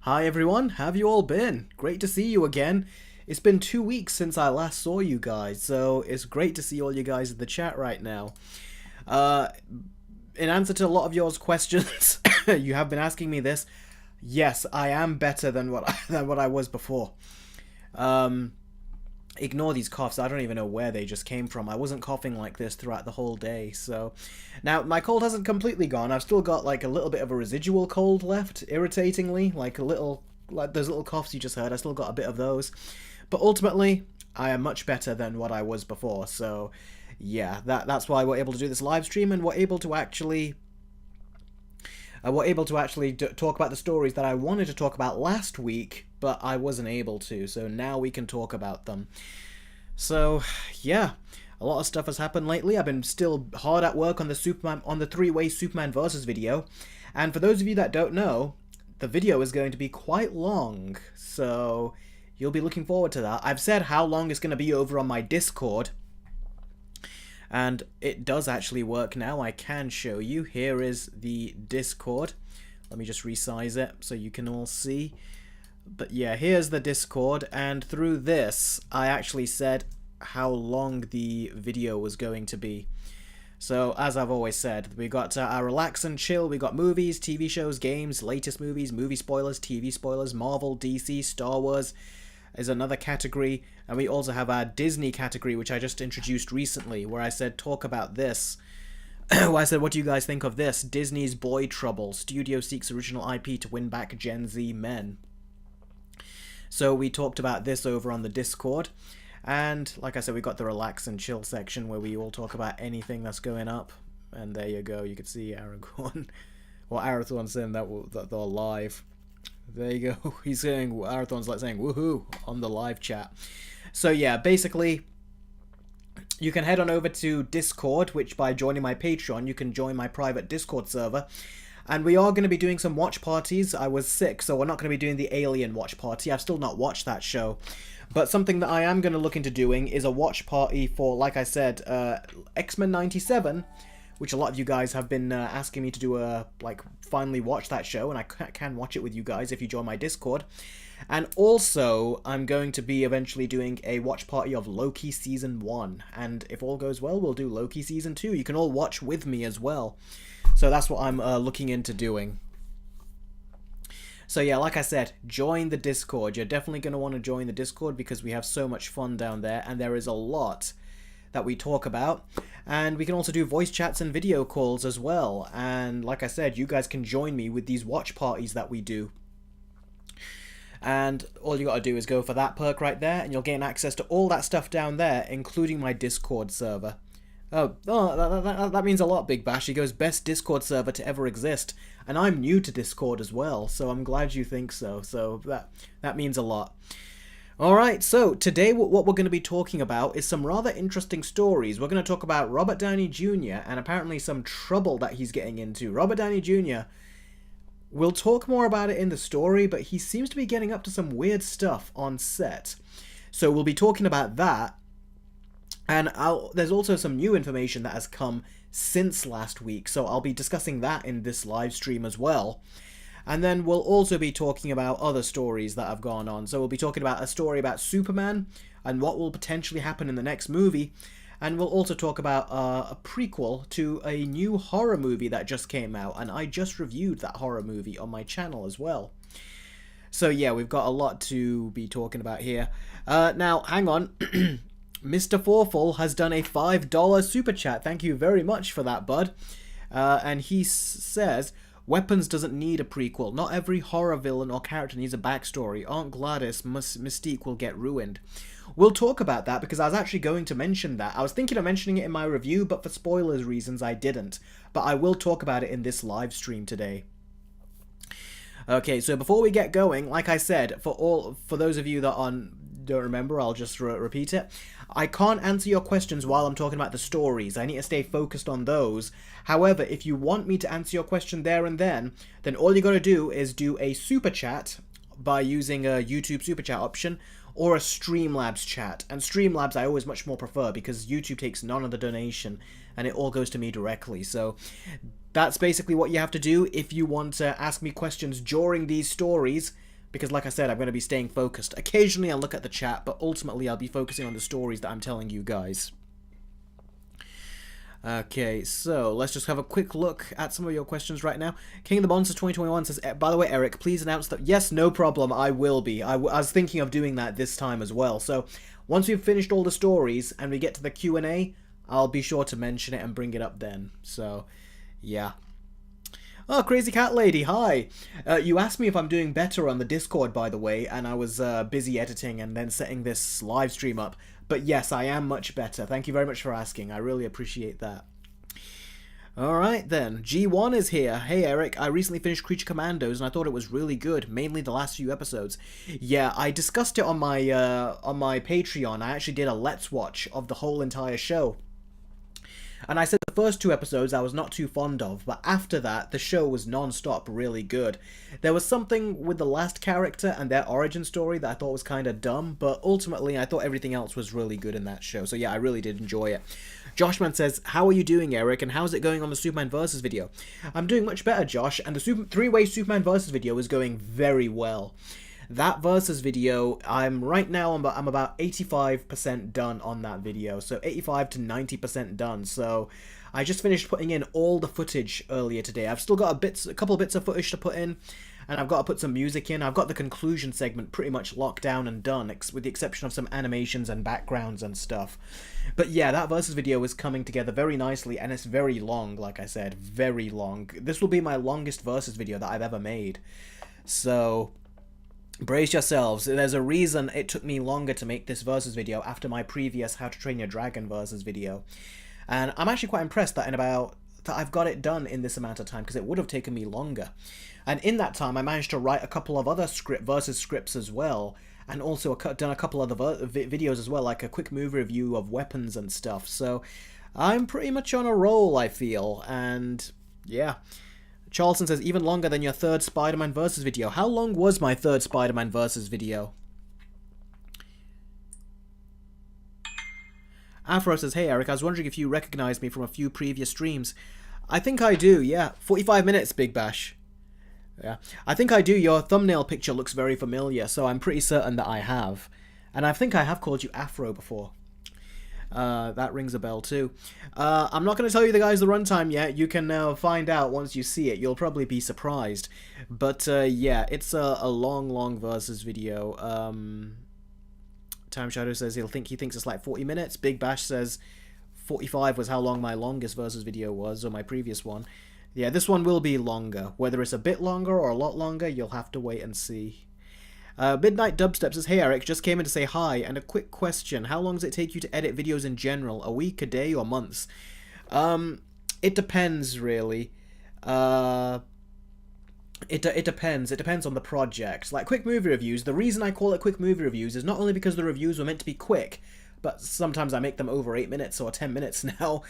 Hi everyone, how have you all been? Great to see you again. It's been 2 weeks since I last saw you guys, so it's great to see all you guys in the chat right now. Uh, in answer to a lot of yours questions, you have been asking me this. Yes, I am better than what I was before. Um, Ignore these coughs. I don't even know where they just came from. I wasn't coughing like this throughout the whole day, so... Now, my cold hasn't completely gone. I've still got, like, a little bit of a residual cold left, irritatingly. Like, a little... Like, those little coughs you just heard, I still got a bit of those. But ultimately, I am much better than what I was before, so... Yeah, that's why we're able to do this live stream, and we're able to actually talk about the stories that I wanted to talk about last week, but I wasn't able to, so now we can talk about them. So, yeah, a lot of stuff has happened lately. I've been still hard at work on the three-way Superman versus video, and for those of you that don't know, the video is going to be quite long, so you'll be looking forward to that. I've said how long it's going to be over on my Discord, and it does actually work now. I can show you. Here is the Discord. Let me just resize it so you can all see. But yeah, here's the Discord, and through this, I actually said how long the video was going to be. So, as I've always said, we got our relax and chill, we got movies, TV shows, games, latest movies, movie spoilers, TV spoilers, Marvel, DC, Star Wars is another category, and we also have our Disney category, which I just introduced recently, where I said, talk about this. Where I said, what do you guys think of this? Disney's Boy Trouble. Studio seeks original IP to win back Gen Z men. So we talked about this over on the Discord. And like I said, we got the relax and chill section where we all talk about anything that's going up. And there you go. You can see Aragorn. Well, Arathorn saying that they're live. There you go. He's saying, Arathorn's like saying woohoo on the live chat. So yeah, basically, you can head on over to Discord, which by joining my Patreon, you can join my private Discord server. And we are going to be doing some watch parties. I was sick, so we're not going to be doing the Alien watch party. I've still not watched that show. But something that I am going to look into doing is a watch party for, like I said, X-Men 97, which a lot of you guys have been asking me to do finally watch that show, and I can watch it with you guys if you join my Discord. And also, I'm going to be eventually doing a watch party of Loki Season 1, and if all goes well, we'll do Loki Season 2. You can all watch with me as well. So that's what I'm looking into doing. So yeah, like I said, join the Discord. You're definitely going to want to join the Discord because we have so much fun down there, and there is a lot that we talk about. And we can also do voice chats and video calls as well. And like I said, you guys can join me with these watch parties that we do. And all you gotta do is go for that perk right there, and you'll gain access to all that stuff down there, including my Discord server. That means a lot, Big Bash. He goes, best Discord server to ever exist. And I'm new to Discord as well, so I'm glad you think so. So that means a lot. Alright, so today what we're going to be talking about is some rather interesting stories. We're going to talk about Robert Downey Jr. and apparently some trouble that he's getting into. Robert Downey Jr., we'll talk more about it in the story, but he seems to be getting up to some weird stuff on set. So we'll be talking about that. And there's also some new information that has come since last week, so I'll be discussing that in this live stream as well. And then we'll also be talking about other stories that have gone on. So we'll be talking about a story about Superman and what will potentially happen in the next movie. And we'll also talk about a prequel to a new horror movie that just came out. And I just reviewed that horror movie on my channel as well. So yeah, we've got a lot to be talking about here. Now, hang on. Mr. Forful has done a $5 super chat. Thank you very much for that, bud. And he says, Weapons doesn't need a prequel. Not every horror villain or character needs a backstory. Aunt Gladys' mystique will get ruined. We'll talk about that because I was actually going to mention that. I was thinking of mentioning it in my review, but for spoilers reasons I didn't. But I will talk about it in this live stream today. Okay, so before we get going, like I said, for those of you that don't remember, I'll just repeat it. I can't answer your questions while I'm talking about the stories. I need to stay focused on those. However, if you want me to answer your question there and then all you gotta do is do a super chat by using a YouTube super chat option or a Streamlabs chat. And Streamlabs I always much more prefer because YouTube takes none of the donation and it all goes to me directly. So that's basically what you have to do if you want to ask me questions during these stories. because like I said, I'm going to be staying focused. Occasionally I'll look at the chat, but ultimately I'll be focusing on the stories that I'm telling you guys. Okay, so let's just have a quick look at some of your questions right now. King of the Monsters 2021 says, by the way, Eric, please announce that... Yes, no problem, I will be. I was thinking of doing that this time as well. So once we've finished all the stories and we get to the Q&A, I'll be sure to mention it and bring it up then. So, yeah. Oh, Crazy Cat Lady, hi! You asked me if I'm doing better on the Discord, by the way, and I was busy editing and then setting this live stream up. But yes, I am much better. Thank you very much for asking. I really appreciate that. Alright then, G1 is here. Hey Eric, I recently finished Creature Commandos and I thought it was really good, mainly the last few episodes. Yeah, I discussed it on my Patreon. I actually did a Let's Watch of the whole entire show. And I said the first 2 episodes I was not too fond of, but after that, the show was non-stop really good. There was something with the last character and their origin story that I thought was kind of dumb, but ultimately I thought everything else was really good in that show. So yeah, I really did enjoy it. Joshman says, how are you doing, Eric, and how's it going on the Superman Versus video? I'm doing much better, Josh, and the 3-way Superman Versus video is going very well. That Versus video, I'm about 85% done on that video, so 85 to 90% done. So I just finished putting in all the footage earlier today. I've still got a couple bits of footage to put in, and I've got to put some music in. I've got the conclusion segment pretty much locked down and done, with the exception of some animations and backgrounds and stuff. But yeah, that Versus video is coming together very nicely, and it's very long, like I said, very long. This will be my longest Versus video that I've ever made. So brace yourselves. There's a reason it took me longer to make this Versus video after my previous How to Train Your Dragon Versus video. And I'm actually quite impressed that I've got it done in this amount of time, because it would have taken me longer. And in that time, I managed to write a couple of other Versus scripts as well, and also done a couple other videos as well, like a quick movie review of weapons and stuff. So I'm pretty much on a roll, I feel, and yeah. Charleston says, even longer than your 3rd Spider-Man Versus video. How long was my 3rd Spider-Man Versus video? Afro says, hey Eric, I was wondering if you recognized me from a few previous streams. I think I do, yeah. 45 minutes, Big Bash. Yeah, I think I do. Your thumbnail picture looks very familiar, so I'm pretty certain that I have. And I think I have called you Afro before. That rings a bell too. I'm not going to tell you the runtime yet. You can find out once you see it. You'll probably be surprised. But yeah, it's a long Versus video. Time Shadow says he thinks it's like 40 minutes. Big Bash says 45 was how long my longest Versus video was, or my previous one. Yeah, this one will be longer. Whether it's a bit longer or a lot longer, you'll have to wait and see. Midnight Dubstep says, hey Eric, just came in to say hi, and a quick question. How long does it take you to edit videos in general? A week, a day, or months? It depends, really. It depends. It depends on the project. Like quick movie reviews, the reason I call it quick movie reviews is not only because the reviews were meant to be quick, but sometimes I make them over 8 minutes or 10 minutes now.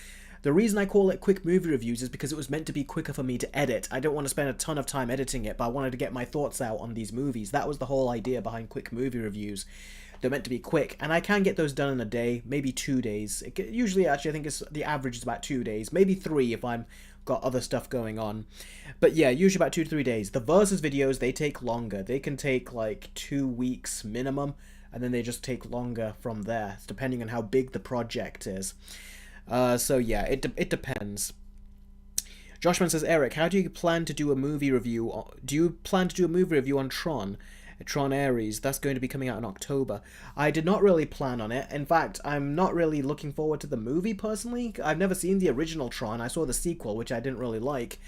The reason I call it quick movie reviews is because it was meant to be quicker for me to edit. I don't want to spend a ton of time editing it, but I wanted to get my thoughts out on these movies. That was the whole idea behind quick movie reviews. They're meant to be quick, and I can get those done in a day, maybe 2 days. Usually, actually, I think the average is about 2 days, maybe 3 if I'm got other stuff going on. But yeah, usually about 2 to 3 days. The Versus videos, they take longer. They can take like 2 weeks minimum, and then they just take longer from there, depending on how big the project is. So yeah, it depends. Joshman says, Eric, how do you plan to do a movie review? Do you plan to do a movie review on Tron Ares? That's going to be coming out in October. I did not really plan on it. In fact, I'm not really looking forward to the movie personally. I've never seen the original Tron. I saw the sequel, which I didn't really like.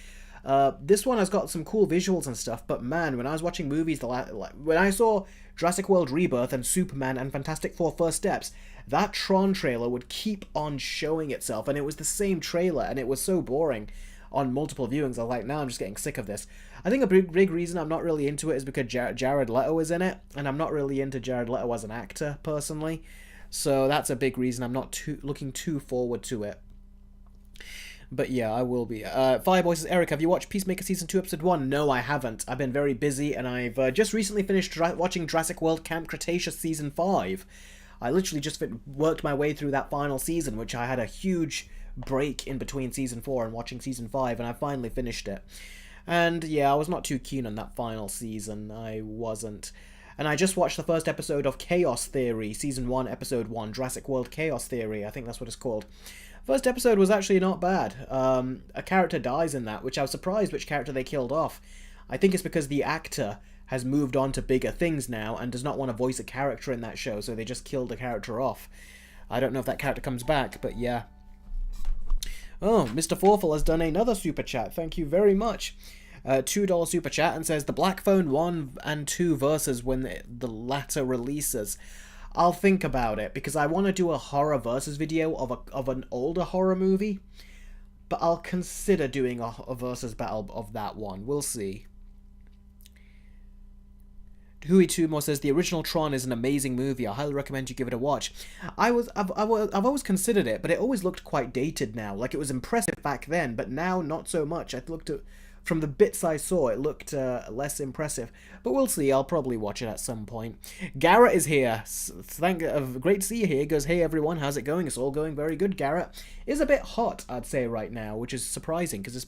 This one has got some cool visuals and stuff, but man, when I was watching movies, when I saw Jurassic World Rebirth and Superman and Fantastic Four First Steps, that Tron trailer would keep on showing itself, and it was the same trailer, and it was so boring on multiple viewings. I was like, now I'm just getting sick of this. I think a big reason I'm not really into it is because Jared Leto is in it, and I'm not really into Jared Leto as an actor, personally. So that's a big reason I'm not looking too forward to it. But yeah, I will be. Fireboy says, Eric, have you watched Peacemaker Season 2, Episode 1? No, I haven't. I've been very busy, and I've just recently finished watching Jurassic World Camp Cretaceous Season 5. I literally just worked my way through that final season, which I had a huge break in between Season 4 and watching Season 5, and I finally finished it. And yeah, I was not too keen on that final season. I wasn't. And I just watched the first episode of Chaos Theory, Season 1, Episode 1, Jurassic World Chaos Theory, I think that's what it's called. First episode was actually not bad. A character dies in that, which I was surprised which character they killed off. I think it's because the actor has moved on to bigger things now and does not want to voice a character in that show, so they just killed the character off. I don't know if that character comes back, but yeah. Oh, Mr. Forful has done another super chat. Thank you very much. $2 super chat and says, the Black Phone 1 and 2 versus when the latter releases. I'll think about it, because I want to do a horror versus video of an older horror movie, but I'll consider doing a versus battle of that one. We'll see. Hui Tumo says, the original Tron is an amazing movie. I highly recommend you give it a watch. I've always considered it, but it always looked quite dated now. Like, it was impressive back then, but now not so much. I looked at... From the bits I saw, it looked less impressive. But we'll see. I'll probably watch it at some point. Garrett is here. Great to see you here. He goes, hey everyone, how's it going? It's all going very good, Garrett. It's a bit hot, I'd say, right now, which is surprising, because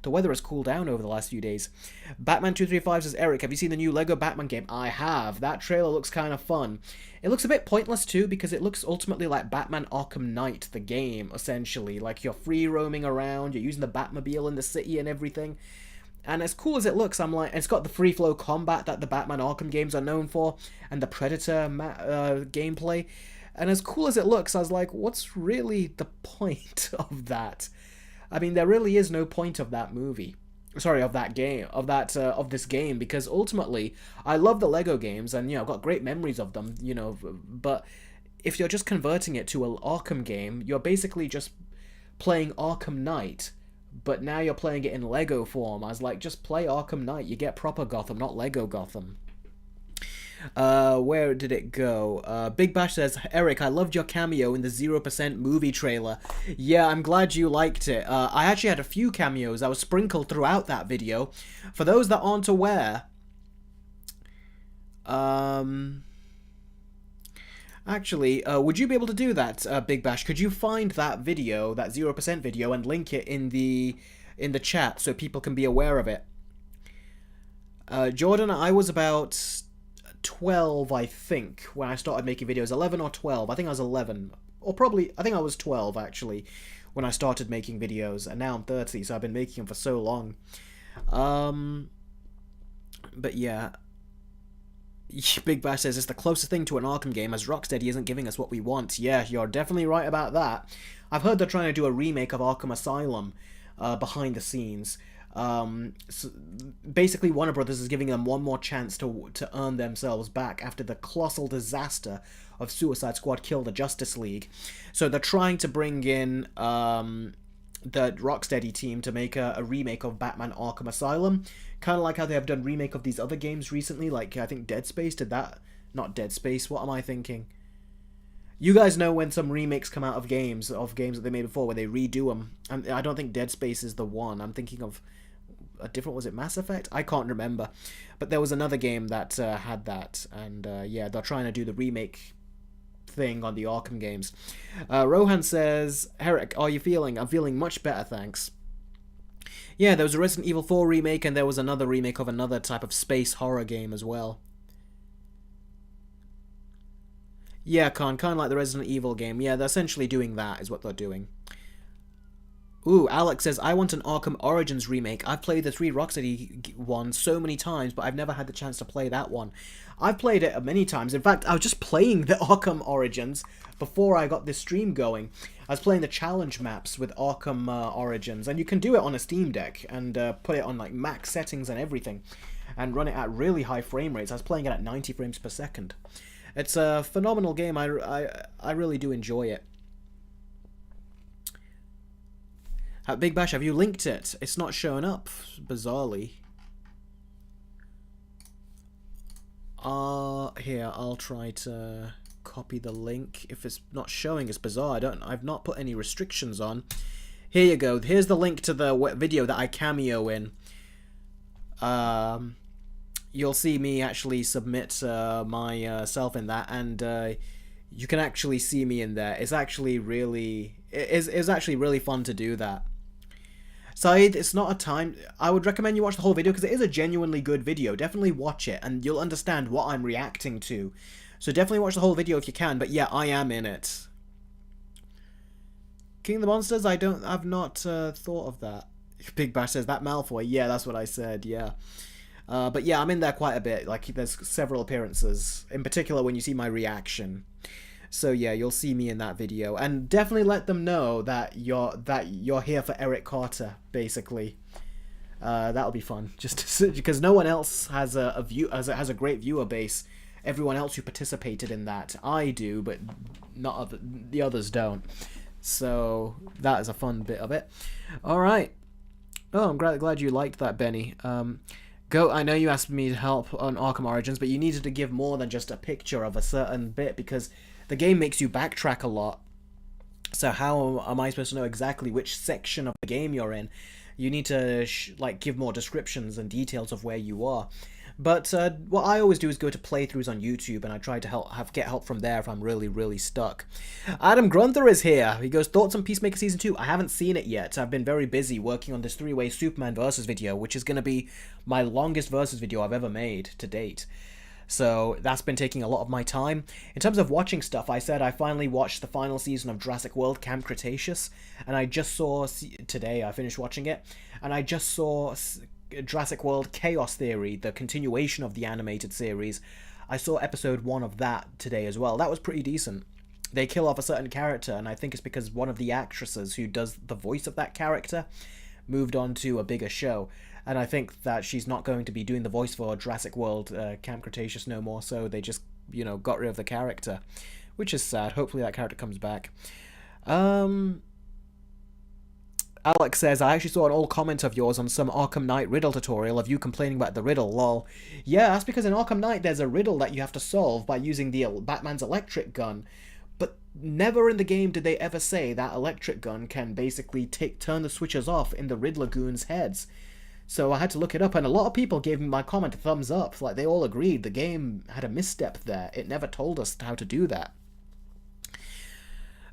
the weather has cooled down over the last few days. Batman235 says, Eric, have you seen the new Lego Batman game? I have. That trailer looks kind of fun. It looks a bit pointless too, because it looks ultimately like Batman Arkham Knight, the game, essentially. Like, you're free roaming around, you're using the Batmobile in the city and everything. And as cool as it looks, I'm like, it's got the free flow combat that the Batman Arkham games are known for, and the Predator gameplay. And as cool as it looks, I was like, what's really the point of that? I mean, there really is no point of that movie. Sorry, of that game, of this game, because ultimately, I love the Lego games, and, you know, I've got great memories of them, you know, but if you're just converting it to an Arkham game, you're basically just playing Arkham Knight, but now you're playing it in Lego form. I was like, just play Arkham Knight, you get proper Gotham, not Lego Gotham. Where did it go? Big Bash says, Eric, I loved your cameo in the 0% movie trailer. Yeah, I'm glad you liked it. I actually had a few cameos. I was sprinkled throughout that video. For those that aren't aware, actually, would you be able to do that, Big Bash? Could you find that video, that 0% video, and link it in the chat so people can be aware of it? Jordan, I was about 12, I think, when I started making videos. 11 or 12. I think I was 11. Or probably, I think I was 12, actually, when I started making videos. And now I'm 30, so I've been making them for so long. But yeah. Big Bash says, it's the closest thing to an Arkham game, as Rocksteady isn't giving us what we want. Yeah, you're definitely right about that. I've heard they're trying to do a remake of Arkham Asylum behind the scenes. So basically, Warner Brothers is giving them one more chance to earn themselves back after the colossal disaster of Suicide Squad killed the Justice League. So they're trying to bring in the Rocksteady team to make a remake of Batman Arkham Asylum, kind of like how they have done remake of these other games recently. Like, I think Dead Space did that. Not Dead Space. What am I thinking? You guys know when some remakes come out of games that they made before, where they redo them. And I don't think Dead Space is the one. I'm thinking of a different, was it Mass Effect? I can't remember. But there was another game that had that. And yeah, they're trying to do the remake thing on the Arkham games. Rohan says, Eric, how are you feeling? I'm feeling much better, thanks. Yeah, there was a Resident Evil 4 remake, and there was another remake of another type of space horror game as well. Yeah, kind of like the Resident Evil game. Yeah, they're essentially doing that, is what they're doing. Ooh, Alex says, I want an Arkham Origins remake. I've played the 3 Rocksteady ones so many times, but I've never had the chance to play that one. I've played it many times. In fact, I was just playing the Arkham Origins before I got this stream going. I was playing the challenge maps with Arkham Origins, and you can do it on a Steam Deck and put it on like max settings and everything, and run it at really high frame rates. I was playing it at 90 frames per second. It's a phenomenal game. I really do enjoy it. Big Bash, have you linked it? It's not showing up, bizarrely. Here, I'll try to copy the link. If it's not showing, it's bizarre. I've not put any restrictions on. Here you go. Here's the link to the video that I cameo in. You'll see me actually submit myself in that, and you can actually see me in there. It's actually really, it's actually really fun to do that. Side, it's not a time... I would recommend you watch the whole video because it is a genuinely good video. Definitely watch it and you'll understand what I'm reacting to. So definitely watch the whole video if you can, but yeah, I am in it. King of the Monsters? I've not thought of that. Big Bash says, that Malfoy. Yeah, that's what I said, yeah. But yeah, I'm in there quite a bit. Like, there's several appearances. In particular, when you see my reaction. So yeah, you'll see me in that video. And definitely let them know that you're here for Eric Carter, basically. That'll be fun. Just because no one else has has a great viewer base. Everyone else who participated in that, I do, but the others don't. So that is a fun bit of it. All right. Oh, I'm glad you liked that, Benny. Go. I know you asked me to help on Arkham Origins, but you needed to give more than just a picture of a certain bit because the game makes you backtrack a lot. So how am I supposed to know exactly which section of the game you're in? You need to like give more descriptions and details of where you are. But what I always do is go to playthroughs on YouTube, and I try to get help from there if I'm really stuck. Adam Grunther is here. He goes, thoughts on Peacemaker Season 2? I haven't seen it yet. I've been very busy working on this 3-way Superman versus video, which is going to be my longest versus video I've ever made to date. So that's been taking a lot of my time. In terms of watching stuff, I said I finally watched the final season of Jurassic World Camp Cretaceous, and I just saw, today I finished watching it, and I just saw Jurassic World Chaos Theory, the continuation of the animated series. I saw episode 1 of that today as well. That was pretty decent. They kill off a certain character, and I think it's because one of the actresses who does the voice of that character moved on to a bigger show. And I think that she's not going to be doing the voice for Jurassic World Camp Cretaceous no more, so they just, got rid of the character, which is sad. Hopefully that character comes back. Alex says, I actually saw an old comment of yours on some Arkham Knight riddle tutorial of you complaining about the riddle, lol. Yeah, that's because in Arkham Knight there's a riddle that you have to solve by using the Batman's electric gun. But never in the game did they ever say that electric gun can basically turn the switches off in the Riddler goons' heads. So I had to look it up, and a lot of people gave my comment a thumbs up. Like, they all agreed the game had a misstep there. It never told us how to do that.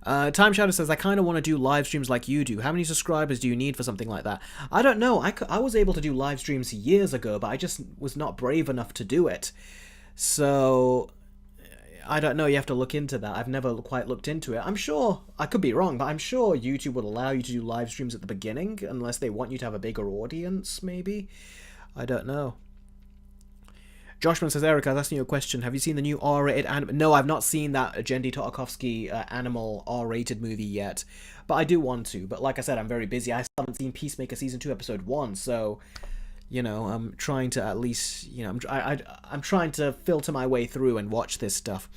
Time Shadow says, I kind of want to do live streams like you do. How many subscribers do you need for something like that? I don't know. I was able to do live streams years ago, but I just was not brave enough to do it. So I don't know. You have to look into that. I've never quite looked into it. I'm sure, I could be wrong, but I'm sure YouTube would allow you to do live streams at the beginning, unless they want you to have a bigger audience, maybe? I don't know. Joshman says, Eric, I was asking you a question. Have you seen the new R-rated anime? No, I've not seen that Jendy Tartakovsky Animal R-rated movie yet. But I do want to. But like I said, I'm very busy. I still haven't seen Peacemaker Season 2, Episode 1. So, I'm trying to at least, I'm trying to filter my way through and watch this stuff.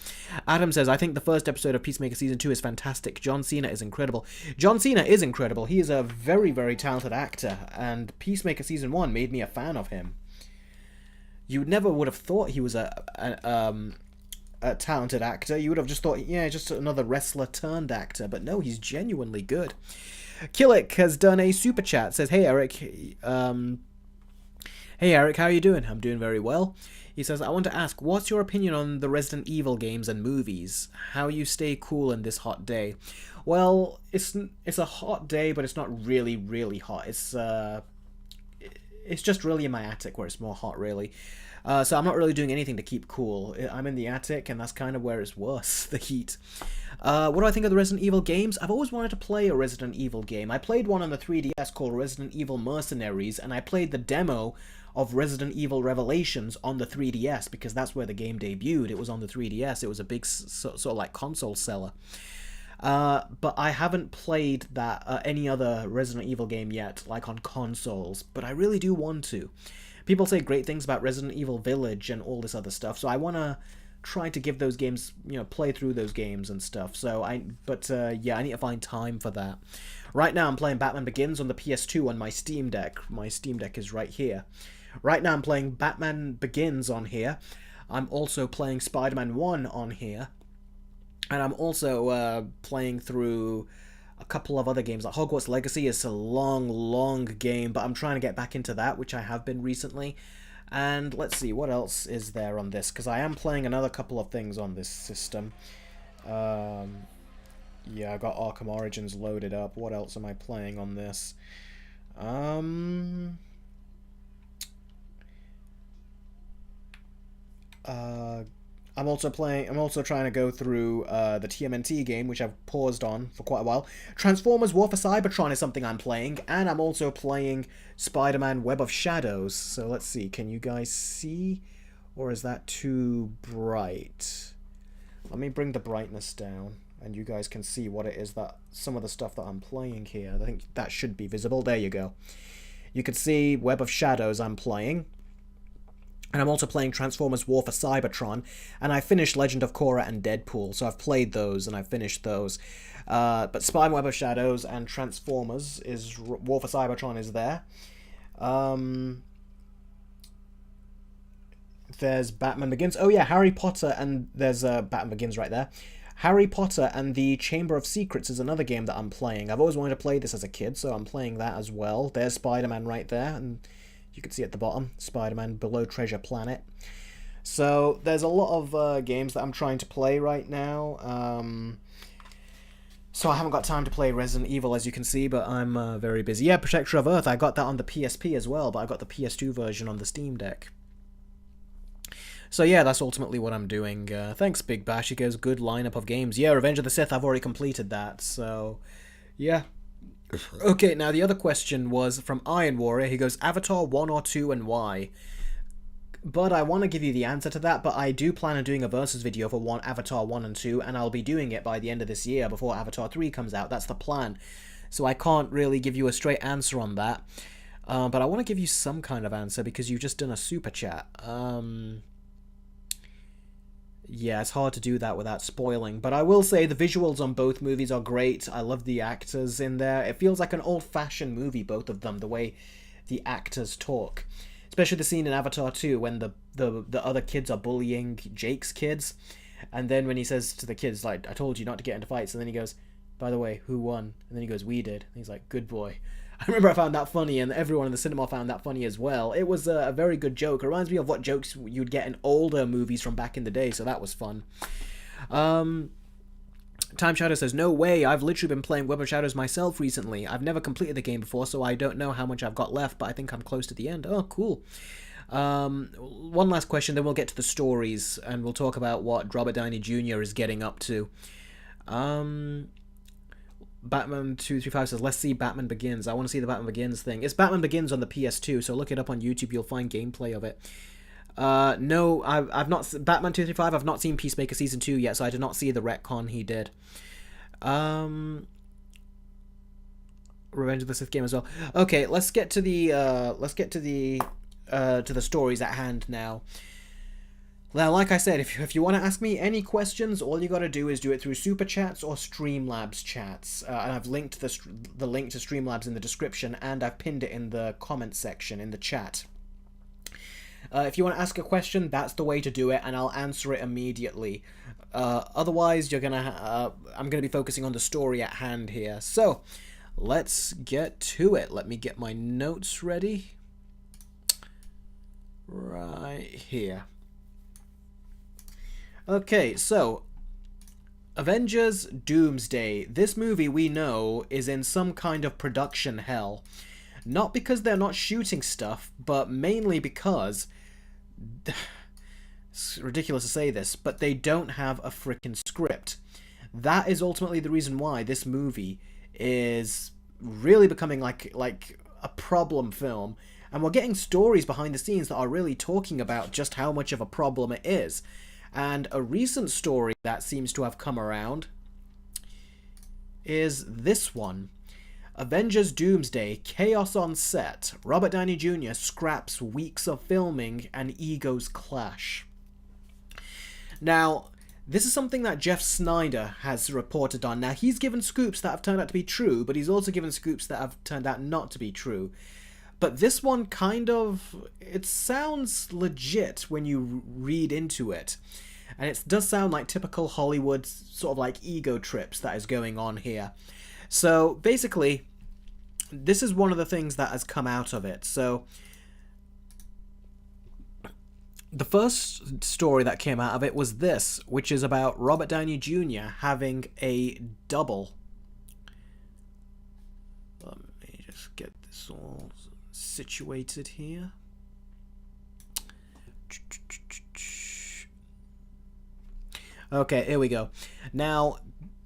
Adam says, I think the first episode of Peacemaker Season 2 is fantastic. John Cena is incredible. John Cena is incredible. He is a very talented actor. And Peacemaker Season 1 made me a fan of him. You never would have thought he was a talented actor. You would have just thought, yeah, just another wrestler turned actor. But no, he's genuinely good. Killick has done a super chat. Says, hey, Eric. Hey, Eric, how are you doing? I'm doing very well. He says, I want to ask, what's your opinion on the Resident Evil games and movies? How you stay cool in this hot day? Well, it's a hot day, but it's not really hot. It's just really in my attic where it's more hot, really. So I'm not really doing anything to keep cool. I'm in the attic, and that's kind of where it's worse, the heat. What do I think of the Resident Evil games? I've always wanted to play a Resident Evil game. I played one on the 3DS called Resident Evil Mercenaries, and I played the demo of Resident Evil Revelations on the 3DS, because that's where the game debuted. It was on the 3DS. It was a big sort of like console seller. But I haven't played that any other Resident Evil game yet, like on consoles, but I really do want to. People say great things about Resident Evil Village and all this other stuff, so I want to try to give those games, play through those games and stuff. So yeah, I need to find time for that. Right now I'm playing Batman Begins on the PS2 on my Steam Deck. My Steam Deck is right here. Right now I'm playing Batman Begins on here. I'm also playing Spider-Man 1 on here. And I'm also playing through a couple of other games. Like Hogwarts Legacy is a long game, but I'm trying to get back into that, which I have been recently. And let's see, what else is there on this? Because I am playing another couple of things on this system. Yeah, I got Arkham Origins loaded up. What else am I playing on this? Um... I'm also trying to go through the TMNT game, which I've paused on for quite a while. Transformers War for Cybertron is something I'm playing, and I'm also playing Spider-Man Web of Shadows. So let's see, can you guys see? Or is that too bright? Let me bring the brightness down, and you guys can see what it is that some of the stuff that I'm playing here. I think that should be visible. There you go. You can see Web of Shadows I'm playing. And I'm also playing Transformers War for Cybertron, and I finished Legend of Korra and Deadpool, so I've played those and I've finished those. But Spider-Man Web of Shadows and Transformers is War for Cybertron is there. There's Batman Begins. Oh yeah, Harry Potter, and there's Batman Begins right there. Harry Potter and the Chamber of Secrets is another game that I'm playing. I've always wanted to play this as a kid, so I'm playing that as well. There's Spider-Man right there, and you can see at the bottom, Spider-Man Below Treasure Planet. So there's a lot of games that I'm trying to play right now. So I haven't got time to play Resident Evil, as you can see, but I'm very busy. Yeah, Protector of Earth, I got that on the PSP as well, but I got the PS2 version on the Steam Deck. So yeah, that's ultimately what I'm doing. Thanks, Big Bash. He goes, good lineup of games. Yeah, Revenge of the Sith, I've already completed that, so yeah. Okay, now the other question was from Iron Warrior. He goes, Avatar 1 or 2 and why? But I want to give you the answer to that, but I do plan on doing a versus video for Avatar 1 and 2, and I'll be doing it by the end of this year before Avatar 3 comes out. That's the plan. So I can't really give you a straight answer on that. But I want to give you some kind of answer because you've just done a super chat. Yeah, it's hard to do that without spoiling, but I will say the visuals on both movies are great. I love the actors in there. It feels like an old-fashioned movie, both of them, the way the actors talk. Especially the scene in Avatar 2 when the other kids are bullying Jake's kids, and then when he says to the kids, like, I told you not to get into fights, and then he goes, by the way, who won? And then he goes, we did. And he's like, good boy. I remember I found that funny, and everyone in the cinema found that funny as well. It was a very good joke. It reminds me of what jokes you'd get in older movies from back in the day, so that was fun. Time Shadow says, no way, I've literally been playing Web of Shadows myself recently. I've never completed the game before, so I don't know how much I've got left, but I think I'm close to the end. Oh, cool. One last question, then we'll get to the stories, and we'll talk about what Robert Downey Jr. is getting up to. Batman 235 says, let's see Batman Begins. I want to see the Batman Begins thing. It's Batman Begins on the PS2, so look it up on YouTube. You'll find gameplay of it. No, I've not... Batman 235, I've not seen Peacemaker Season 2 yet, so I did not see the retcon he did. Revenge of the Sith game as well. Okay, let's get to the stories at hand now. Now, like I said, if you want to ask me any questions, all you got to do is do it through Super Chats or Streamlabs chats. And I've linked the link to Streamlabs in the description, and I've pinned it in the comment section in the chat. If you want to ask a question, that's the way to do it, and I'll answer it immediately. Otherwise, I'm gonna be focusing on the story at hand here. So, let's get to it. Let me get my notes ready. Right here. Okay, so Avengers Doomsday. This movie, we know, is in some kind of production hell. Not because they're not shooting stuff, but mainly because... It's ridiculous to say this, but they don't have a frickin' script. That is ultimately the reason why this movie is really becoming like a problem film. And we're getting stories behind the scenes that are really talking about just how much of a problem it is. And a recent story that seems to have come around is this one. Avengers Doomsday, chaos on set. Robert Downey Jr. scraps weeks of filming and egos clash. Now, this is something that Jeff Snyder has reported on. Now, he's given scoops that have turned out to be true, but he's also given scoops that have turned out not to be true. But this one kind of... it sounds legit when you read into it. And it does sound like typical Hollywood sort of like ego trips that is going on here. So basically, this is one of the things that has come out of it. So the first story that came out of it was this, which is about Robert Downey Jr. having a double. Let me just get It's all situated here. Okay, here we go. Now,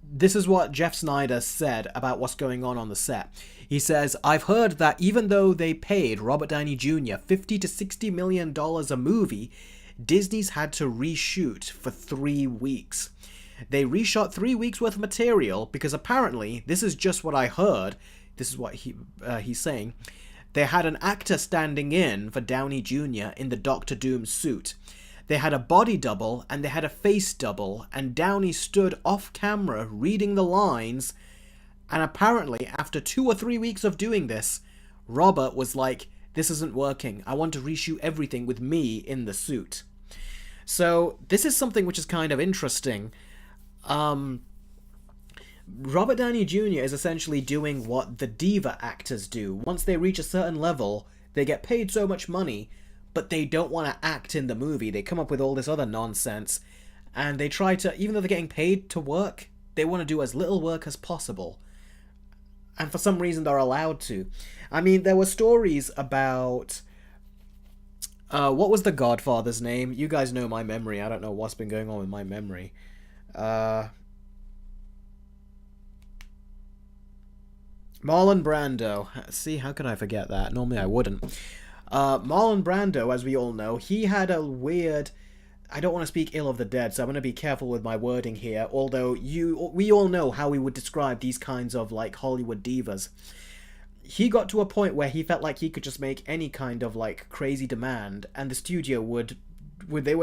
this is what Jeff Snyder said about what's going on the set. He says, I've heard that even though they paid Robert Downey Jr. $50 to $60 million a movie, Disney's had to reshoot for 3 weeks. They reshot 3 weeks worth of material because apparently, this is just what I heard, this is what he's saying, they had an actor standing in for Downey Jr. in the Doctor Doom suit. They had a body double and they had a face double, and Downey stood off camera reading the lines, and apparently after 2 or 3 weeks of doing this, Robert was like, this isn't working, I want to reshoot everything with me in the suit. So this is something which is kind of interesting. Robert Downey Jr. is essentially doing what the diva actors do. Once they reach a certain level, they get paid so much money, but they don't want to act in the movie. They come up with all this other nonsense, and they try to, even though they're getting paid to work, they want to do as little work as possible. And for some reason, they're allowed to. I mean, there were stories about... what was the Godfather's name? You guys know my memory. I don't know what's been going on with my memory. Marlon Brando. See, how could I forget that? Normally I wouldn't. Marlon Brando, as we all know, he had a weird... I don't want to speak ill of the dead, so I'm going to be careful with my wording here, although we all know how we would describe these kinds of, like, Hollywood divas. He got to a point where he felt like he could just make any kind of, like, crazy demand, and the studio would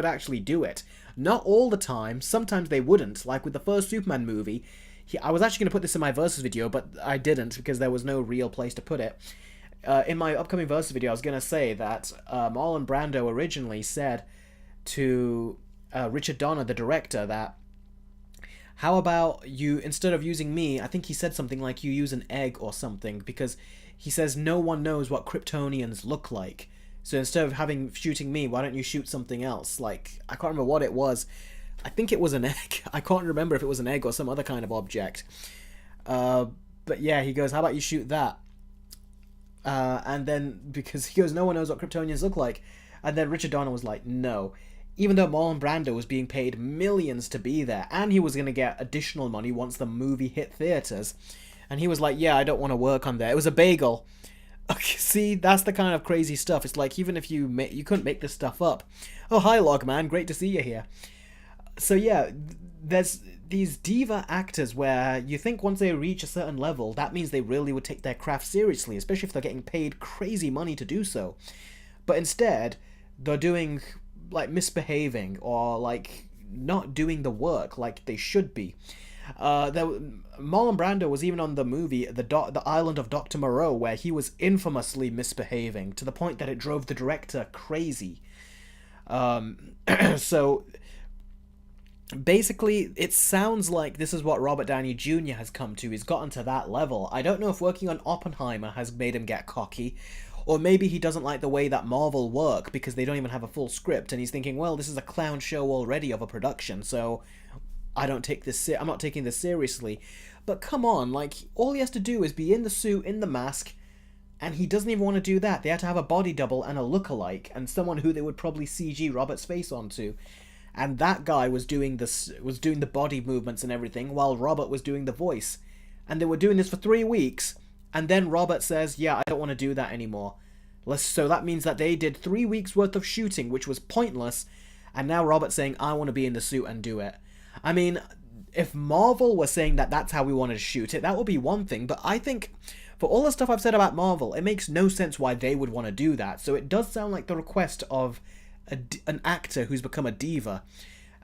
actually do it. Not all the time, sometimes they wouldn't, like with the first Superman movie. I was actually going to put this in my Versus video, but I didn't, because there was no real place to put it. In my upcoming Versus video, I was going to say that Marlon Brando originally said to Richard Donner, the director, that how about you, instead of using me, I think he said something like you use an egg or something, because he says no one knows what Kryptonians look like. So instead of shooting me, why don't you shoot something else? Like, I can't remember what it was. I think it was an egg. I can't remember if it was an egg or some other kind of object. But yeah, he goes, how about you shoot that? And then, because he goes, no one knows what Kryptonians look like. And then Richard Donner was like, no. Even though Marlon Brando was being paid millions to be there, and he was going to get additional money once the movie hit theaters. And he was like, yeah, I don't want to work on that. It was a bagel. Okay, see, that's the kind of crazy stuff. It's like, even if you couldn't make this stuff up. Oh, hi, Logman. Great to see you here. So yeah, there's these diva actors where you think once they reach a certain level, that means they really would take their craft seriously, especially if they're getting paid crazy money to do so. But instead, they're doing, like, misbehaving or, like, not doing the work like they should be. Marlon Brando was even on the movie The Island of Dr. Moreau, where he was infamously misbehaving to the point that it drove the director crazy. So basically, it sounds like this is what Robert Downey Jr. has come to. He's gotten to that level. I don't know if working on Oppenheimer has made him get cocky, or maybe he doesn't like the way that Marvel work because they don't even have a full script, and he's thinking, well, this is a clown show already of a production, so I'm not taking this seriously. But come on, like, all he has to do is be in the suit, in the mask, and he doesn't even want to do that. They had to have a body double and a lookalike, and someone who they would probably CG Robert's face onto. And that guy was doing the body movements and everything, while Robert was doing the voice. And they were doing this for 3 weeks, and then Robert says, yeah, I don't want to do that anymore. So that means that they did 3 weeks worth of shooting, which was pointless, and now Robert's saying, I want to be in the suit and do it. I mean, if Marvel were saying that that's how we wanted to shoot it, that would be one thing, but I think, for all the stuff I've said about Marvel, it makes no sense why they would want to do that. So it does sound like the request of an actor who's become a diva,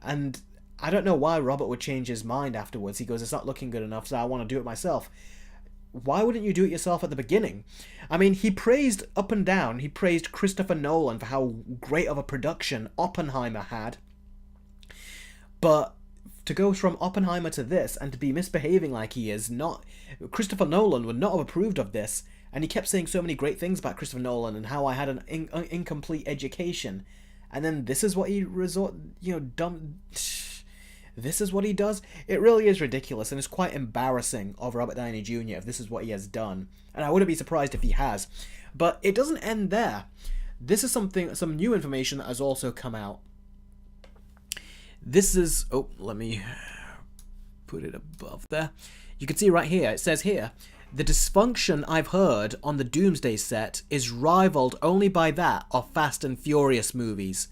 and I don't know why Robert would change his mind afterwards. He goes, it's not looking good enough, so I want to do it myself. Why wouldn't you do it yourself at the beginning? I mean, he praised up and down. He praised Christopher Nolan for how great of a production Oppenheimer had, but to go from Oppenheimer to this and to be misbehaving like he is, Christopher Nolan would not have approved of this, and he kept saying so many great things about Christopher Nolan and how I had an incomplete education. And then this is what he dumb. this is what he does? It really is ridiculous, and it's quite embarrassing of Robert Downey Jr. if this is what he has done. And I wouldn't be surprised if he has. But it doesn't end there. This is some new information that has also come out. This is... Oh, let me put it above there. You can see right here, it says here, the dysfunction I've heard on the Doomsday set is rivaled only by that of Fast and Furious movies.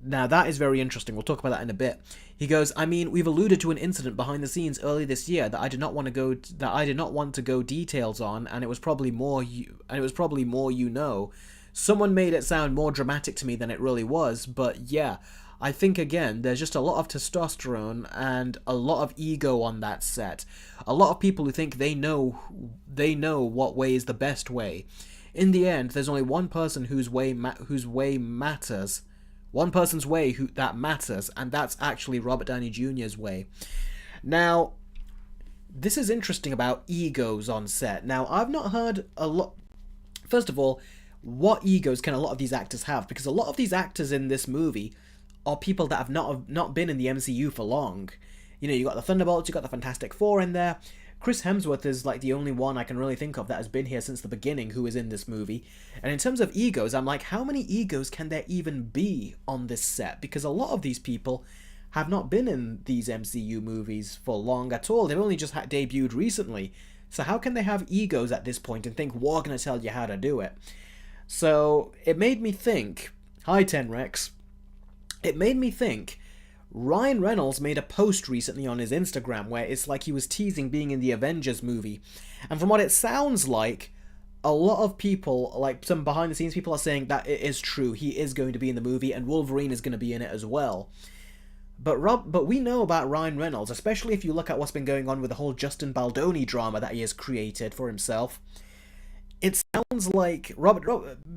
Now, that is very interesting. We'll talk about that in a bit. He goes, I mean, we've alluded to an incident behind the scenes early this year that I did not want to go details on, and it was probably more you know. Someone made it sound more dramatic to me than it really was, but yeah, I think again, there's just a lot of testosterone and a lot of ego on that set. A lot of people who think they know what way is the best way. In the end, there's only one person whose way matters. One person's way that matters, and that's actually Robert Downey Jr.'s way. Now, this is interesting about egos on set. Now, I've not heard a lot... First of all, what egos can a lot of these actors have? Because a lot of these actors in this movie are people that have not been in the MCU for long. You know, you got the Thunderbolts, you got the Fantastic Four in there. Chris Hemsworth is like the only one I can really think of that has been here since the beginning who is in this movie. And in terms of egos, I'm like, how many egos can there even be on this set? Because a lot of these people have not been in these MCU movies for long at all. They've only just debuted recently. So how can they have egos at this point and think, we're going to tell you how to do it? So it made me think, hi Tenrex, it made me think, Ryan Reynolds made a post recently on his Instagram where it's like he was teasing being in the Avengers movie. And from what it sounds like, a lot of people, like some behind the scenes people, are saying that it is true. He is going to be in the movie and Wolverine is going to be in it as well. But we know about Ryan Reynolds, especially if you look at what's been going on with the whole Justin Baldoni drama that he has created for himself. It sounds like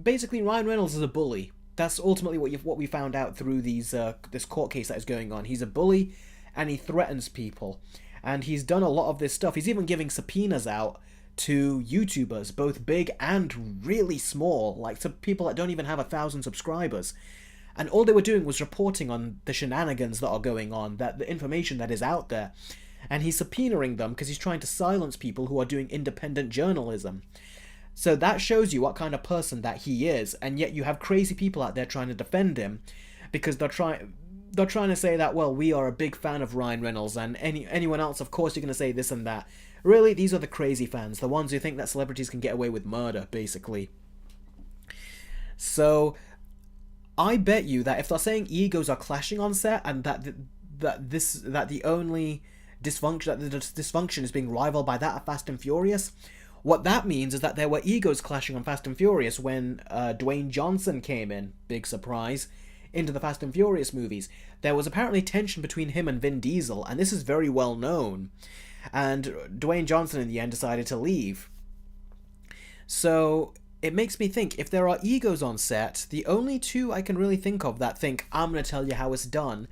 basically Ryan Reynolds is a bully. That's ultimately what we found out through this court case that is going on. He's a bully, and he threatens people. And he's done a lot of this stuff. He's even giving subpoenas out to YouTubers, both big and really small, like to people that don't even have 1,000 subscribers. And all they were doing was reporting on the shenanigans that are going on, that the information that is out there. And he's subpoenaing them because he's trying to silence people who are doing independent journalism. So that shows you what kind of person that he is, and yet you have crazy people out there trying to defend him because they're trying to say that, well, we are a big fan of Ryan Reynolds, and anyone else, of course, you're going to say this and that. Really, these are the crazy fans, the ones who think that celebrities can get away with murder, basically. So I bet you that if they're saying egos are clashing on set, and that the only dysfunction is being rivaled by that of Fast and Furious, what that means is that there were egos clashing on Fast and Furious when Dwayne Johnson came in, big surprise, into the Fast and Furious movies. There was apparently tension between him and Vin Diesel, and this is very well known. And Dwayne Johnson in the end decided to leave. So it makes me think, if there are egos on set, the only two I can really think of that think, I'm going to tell you how it's done,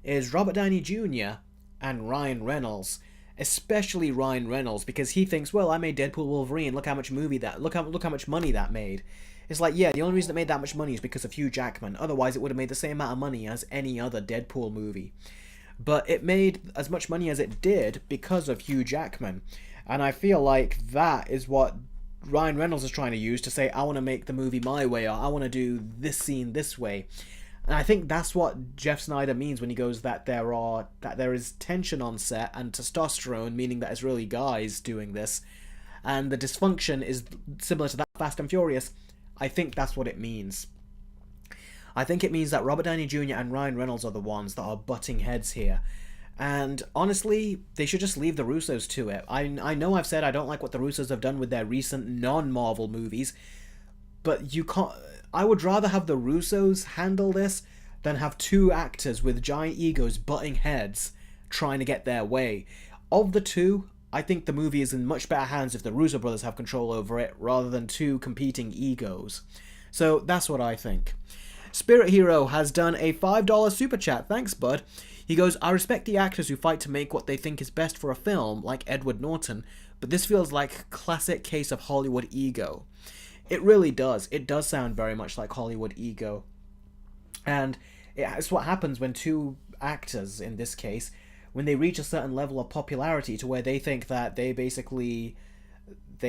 is Robert Downey Jr. and Ryan Reynolds. Especially Ryan Reynolds, because he thinks, well, I made Deadpool Wolverine, look how much money that made. It's like, yeah, the only reason it made that much money is because of Hugh Jackman, otherwise it would have made the same amount of money as any other Deadpool movie. But it made as much money as it did because of Hugh Jackman, and I feel like that is what Ryan Reynolds is trying to use to say, I want to make the movie my way, or I want to do this scene this way. And I think that's what Jeff Snyder means when he goes that there is tension on set and testosterone, meaning that it's really guys doing this, and the dysfunction is similar to that Fast and Furious. I think that's what it means. I think it means that Robert Downey Jr. and Ryan Reynolds are the ones that are butting heads here. And honestly, they should just leave the Russos to it. I know I've said I don't like what the Russos have done with their recent non-Marvel movies, but you can't... I would rather have the Russos handle this than have two actors with giant egos butting heads trying to get their way. Of the two, I think the movie is in much better hands if the Russo brothers have control over it rather than two competing egos. So that's what I think. Spirit Hero has done a $5 super chat. Thanks, bud. He goes, I respect the actors who fight to make what they think is best for a film, like Edward Norton, but this feels like a classic case of Hollywood ego. It really does. It does sound very much like Hollywood ego. And it's what happens when two actors, in this case, when they reach a certain level of popularity to where they think that they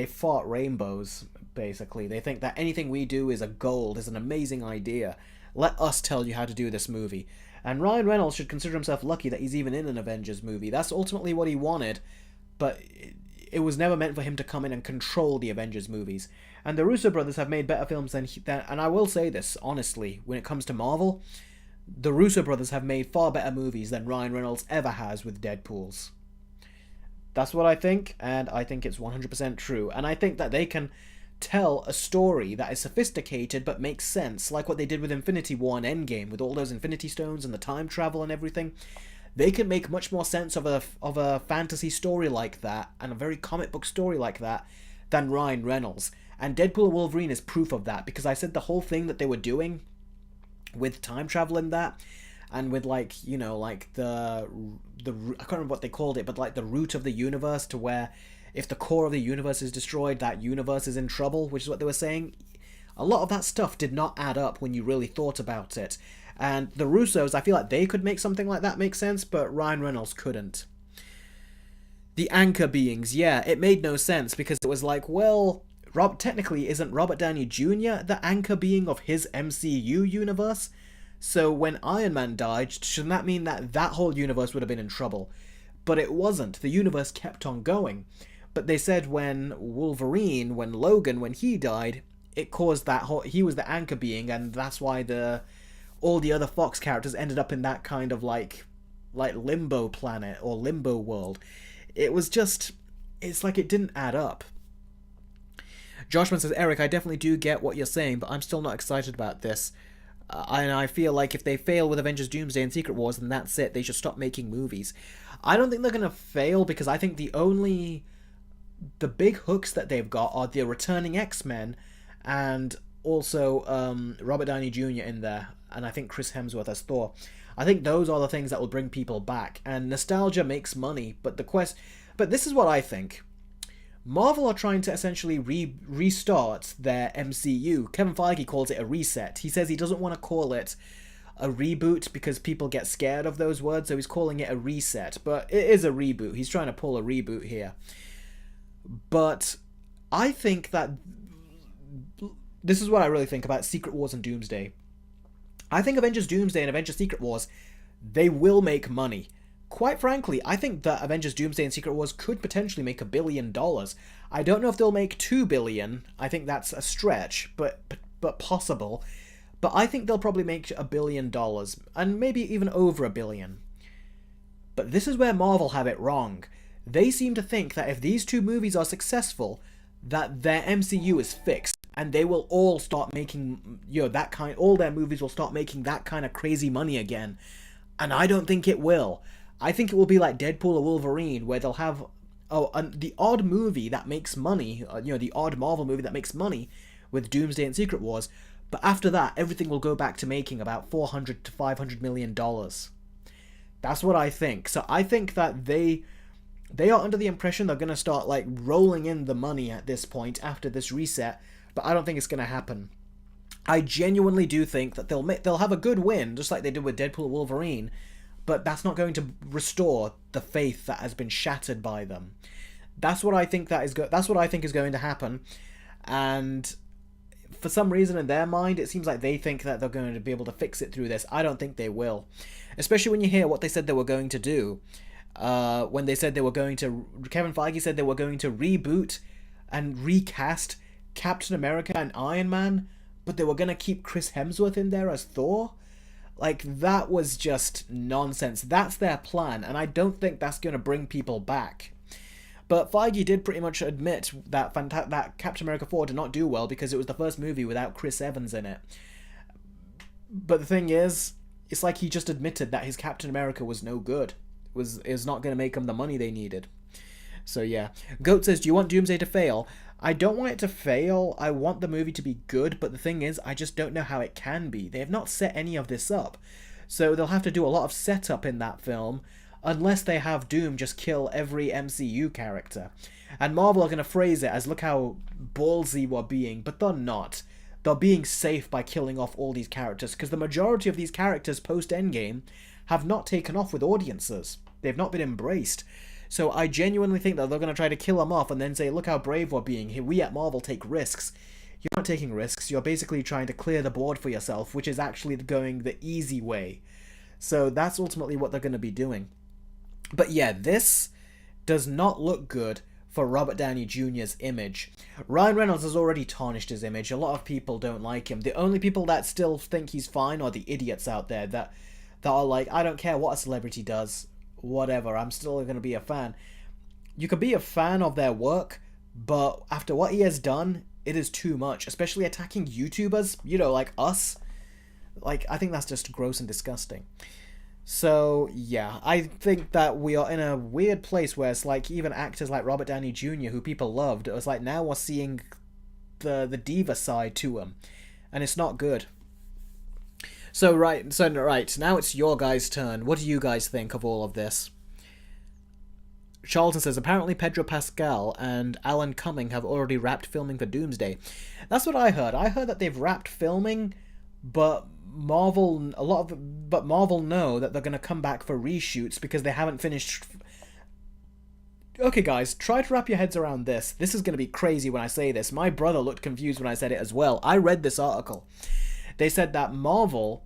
fought rainbows, basically. They think that anything we do is a gold, is an amazing idea. Let us tell you how to do this movie. And Ryan Reynolds should consider himself lucky that he's even in an Avengers movie. That's ultimately what he wanted, but it was never meant for him to come in and control the Avengers movies. And the Russo brothers have made better films than and I will say this, honestly, when it comes to Marvel, the Russo brothers have made far better movies than Ryan Reynolds ever has with Deadpools. That's what I think, and I think it's 100% true. And I think that they can tell a story that is sophisticated but makes sense, like what they did with Infinity War and Endgame, with all those Infinity Stones and the time travel and everything. They can make much more sense of a fantasy story like that, and a very comic book story like that, than Ryan Reynolds. And Deadpool and Wolverine is proof of that, because I said the whole thing that they were doing with time travel in that, and with, like, you know, like the I can't remember what they called it, but like the root of the universe, to where if the core of the universe is destroyed, that universe is in trouble, which is what they were saying. A lot of that stuff did not add up when you really thought about it. And the Russos, I feel like they could make something like that make sense, but Ryan Reynolds couldn't. The anchor beings, yeah, it made no sense, because it was like, well, technically isn't Robert Downey Jr. the anchor being of his MCU universe? So when Iron Man died, shouldn't that mean that that whole universe would have been in trouble? But it wasn't. The universe kept on going. But they said when Wolverine, when Logan, when he died, it caused that whole... He was the anchor being, and that's why all the other Fox characters ended up in that kind of like limbo planet or limbo world. It was just... It's like it didn't add up. Joshman says, Eric, I definitely do get what you're saying, but I'm still not excited about this. And I feel like if they fail with Avengers Doomsday and Secret Wars, then that's it. They should stop making movies. I don't think they're going to fail, because I think the big hooks that they've got are the returning X-Men, and also Robert Downey Jr. in there, and I think Chris Hemsworth as Thor. I think those are the things that will bring people back, and nostalgia makes money, but this is what I think. Marvel are trying to essentially restart their MCU. Kevin Feige calls it a reset. He says he doesn't want to call it a reboot because people get scared of those words, so he's calling it a reset. But it is a reboot. He's trying to pull a reboot here. But I think that... This is what I really think about Secret Wars and Doomsday. I think Avengers Doomsday and Avengers Secret Wars, they will make money. Quite frankly, I think that Avengers Doomsday and Secret Wars could potentially make $1 billion. I don't know if they'll make $2 billion. I think that's a stretch, but possible. But I think they'll probably make $1 billion, and maybe even over $1 billion. But this is where Marvel have it wrong. They seem to think that if these two movies are successful, that their MCU is fixed, and they will all start making, all their movies will start making that kind of crazy money again. And I don't think it will. I think it will be like Deadpool or Wolverine, where they'll have the odd movie that makes money, the odd Marvel movie that makes money with Doomsday and Secret Wars, but after that, everything will go back to making about $400 to $500 million. That's what I think. So I think that they are under the impression they're going to start like rolling in the money at this point after this reset, but I don't think it's going to happen. I genuinely do think that they'll have a good win, just like they did with Deadpool and Wolverine, but that's not going to restore the faith that has been shattered by them. That's what I think that's what I think is going to happen. And for some reason in their mind, it seems like they think that they're going to be able to fix it through this. I don't think they will. Especially when you hear what they said they were going to do. When they said they were going to... Kevin Feige said they were going to reboot and recast Captain America and Iron Man, but they were going to keep Chris Hemsworth in there as Thor. Like, that was just nonsense. That's their plan, and I don't think that's going to bring people back. But Feige did pretty much admit that that Captain America 4 did not do well because it was the first movie without Chris Evans in it. But the thing is, it's like he just admitted that his Captain America was no good. Is not going to make them the money they needed. So yeah. Goat says, do you want Doomsday to fail? I don't want it to fail. I want the movie to be good, but the thing is, I just don't know how it can be. They have not set any of this up. So they'll have to do a lot of setup in that film, unless they have Doom just kill every MCU character. And Marvel are going to phrase it as, look how ballsy we're being, but they're not. They're being safe by killing off all these characters, because the majority of these characters post-Endgame have not taken off with audiences. They've not been embraced. So I genuinely think that they're going to try to kill them off and then say, look how brave we're being here. We at Marvel take risks. You're not taking risks. You're basically trying to clear the board for yourself, which is actually going the easy way. So that's ultimately what they're going to be doing. But yeah, this does not look good for Robert Downey Jr.'s image. Ryan Reynolds has already tarnished his image. A lot of people don't like him. The only people that still think he's fine are the idiots out there that are like, I don't care what a celebrity does. Whatever, I'm still going to be a fan. You can be a fan of their work, but after what he has done, it is too much. Especially attacking YouTubers, like us. Like, I think that's just gross and disgusting. So, yeah, I think that we are in a weird place where it's like even actors like Robert Downey Jr., who people loved, it was like now we're seeing the diva side to him. And it's not good. So, right, now it's your guys' turn. What do you guys think of all of this? Charlton says, apparently Pedro Pascal and Alan Cumming have already wrapped filming for Doomsday. That's what I heard. I heard that they've wrapped filming, but Marvel know that they're going to come back for reshoots because they haven't finished. Okay, guys, try to wrap your heads around this. This is going to be crazy when I say this. My brother looked confused when I said it as well. I read this article. They said that Marvel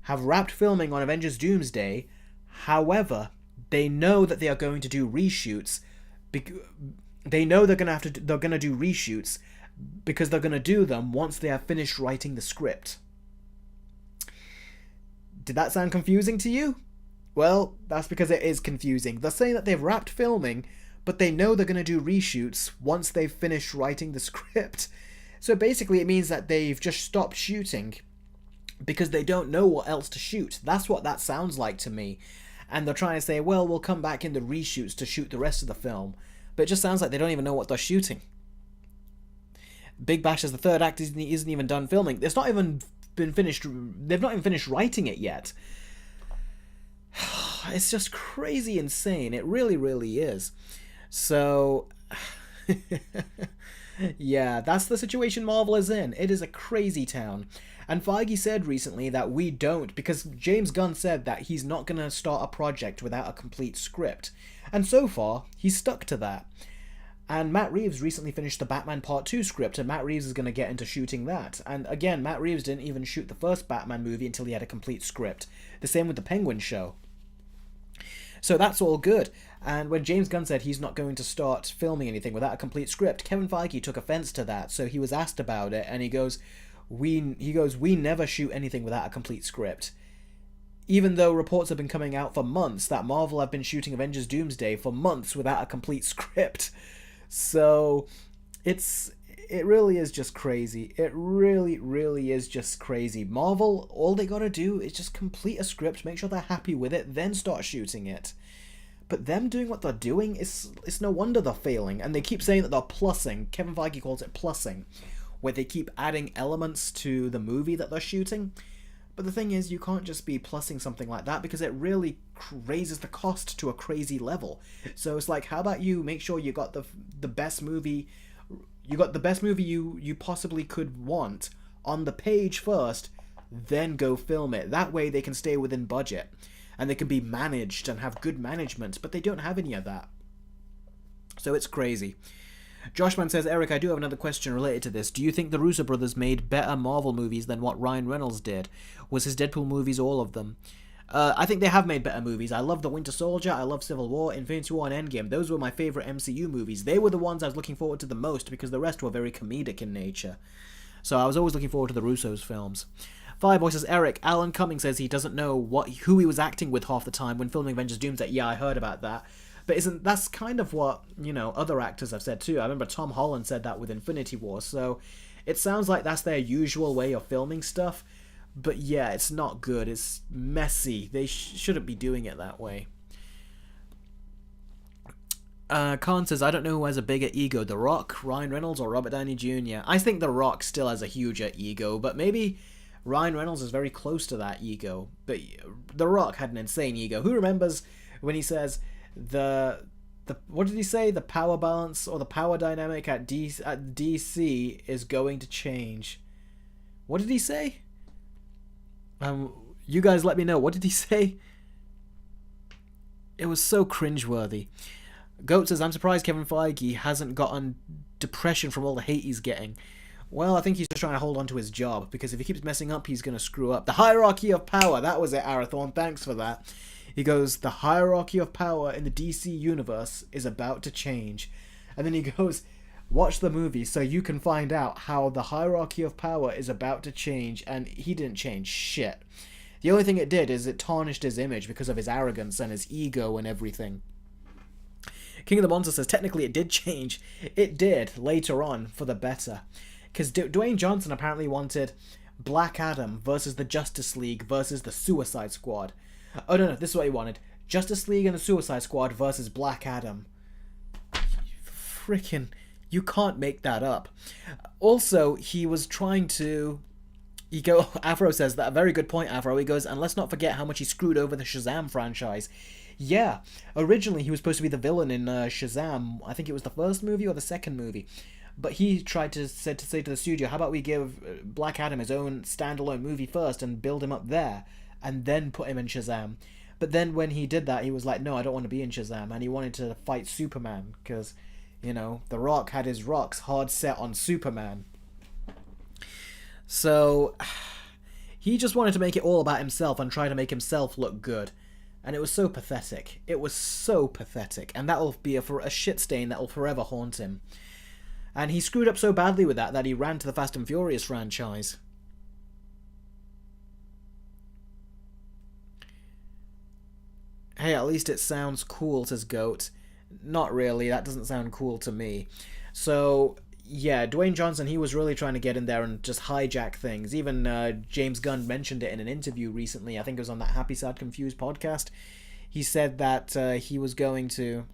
have wrapped filming on Avengers Doomsday. However, they know that they are going to do reshoots. They know they're going to do reshoots because they're going to do them once they have finished writing the script. Did that sound confusing to you? Well, that's because it is confusing. They're saying that they've wrapped filming, but they know they're going to do reshoots once they've finished writing the script. So basically it means that they've just stopped shooting because they don't know what else to shoot. That's what that sounds like to me. And they're trying to say, well, we'll come back in the reshoots to shoot the rest of the film. But it just sounds like they don't even know what they're shooting. Big Bash says the third act isn't even done filming. It's not even been finished. They've not even finished writing it yet. It's just crazy insane. It really, really is. So, yeah, that's the situation Marvel is in. It is a crazy town. And Feige said recently that we don't, because James Gunn said that he's not going to start a project without a complete script. And so far, he's stuck to that. And Matt Reeves recently finished the Batman Part 2 script, and Matt Reeves is going to get into shooting that. And again, Matt Reeves didn't even shoot the first Batman movie until he had a complete script. The same with the Penguin show. So that's all good. And when James Gunn said he's not going to start filming anything without a complete script, Kevin Feige took offense to that. So he was asked about it, and he goes, we never shoot anything without a complete script. Even though reports have been coming out for months that Marvel have been shooting Avengers Doomsday for months without a complete script. So it really is just crazy. It really, really is just crazy. Marvel, all they gotta do is just complete a script, make sure they're happy with it, then start shooting it. But them doing what they're doing, it's no wonder they're failing. And they keep saying that they're plussing. Kevin Feige calls it plussing, where they keep adding elements to the movie that they're shooting. But the thing is, you can't just be plussing something like that because it really raises the cost to a crazy level. So it's like, how about you make sure you got the best movie, you possibly could want on the page first, then go film it. That way they can stay within budget and they can be managed and have good management, but they don't have any of that. So it's crazy. Joshman says, Eric, I do have another question related to this. Do you think the Russo brothers made better Marvel movies than what Ryan Reynolds did? Was his Deadpool movies all of them? I think they have made better movies. I love The Winter Soldier, I love Civil War, Infinity War, and Endgame. Those were my favourite MCU movies. They were the ones I was looking forward to the most because the rest were very comedic in nature. So I was always looking forward to the Russo's films. Fireboy says, Eric, Alan Cumming says he doesn't know who he was acting with half the time when filming Avengers Doomsday. Yeah, I heard about that. But that's kind of what, other actors have said too. I remember Tom Holland said that with Infinity War. So it sounds like that's their usual way of filming stuff. But yeah, it's not good. It's messy. They shouldn't be doing it that way. Khan says, I don't know who has a bigger ego, The Rock, Ryan Reynolds, or Robert Downey Jr. I think The Rock still has a huger ego, but maybe Ryan Reynolds is very close to that ego. But The Rock had an insane ego. Who remembers when he says what did he say? The power balance or the power dynamic at DC is going to change. What did he say? You guys let me know. What did he say? It was so cringeworthy. Goat says, I'm surprised Kevin Feige hasn't gotten depression from all the hate he's getting. Well, I think he's just trying to hold on to his job, because if he keeps messing up, he's going to screw up. The hierarchy of power, that was it, Arathorn, thanks for that. He goes, the hierarchy of power in the DC universe is about to change. And then he goes, watch the movie so you can find out how the hierarchy of power is about to change, and he didn't change shit. The only thing it did is it tarnished his image because of his arrogance and his ego and everything. King of the Monsters says, technically it did change. It did, later on, for the better. Because Dwayne Johnson apparently wanted Black Adam versus the Justice League versus the Suicide Squad. Oh, no, this is what he wanted. Justice League and the Suicide Squad versus Black Adam. Frickin', you can't make that up. Also, he was trying to... Avro says that, a very good point, Avro. He goes, and let's not forget how much he screwed over the Shazam franchise. Yeah, originally he was supposed to be the villain in Shazam. I think it was the first movie or the second movie. But he tried to say to the studio, how about we give Black Adam his own standalone movie first and build him up there, and then put him in Shazam. But then when he did that, he was like, no, I don't want to be in Shazam. And he wanted to fight Superman, because, you know, The Rock had his rocks hard set on Superman. So, he just wanted to make it all about himself and try to make himself look good. And it was so pathetic. It was so pathetic. And that'll be a shit stain that will forever haunt him. And he screwed up so badly with that he ran to the Fast and Furious franchise. Hey, at least it sounds cool, says Goat. Not really, that doesn't sound cool to me. So, yeah, Dwayne Johnson, he was really trying to get in there and just hijack things. Even James Gunn mentioned it in an interview recently. I think it was on that Happy Sad Confused podcast. He said that he was going to...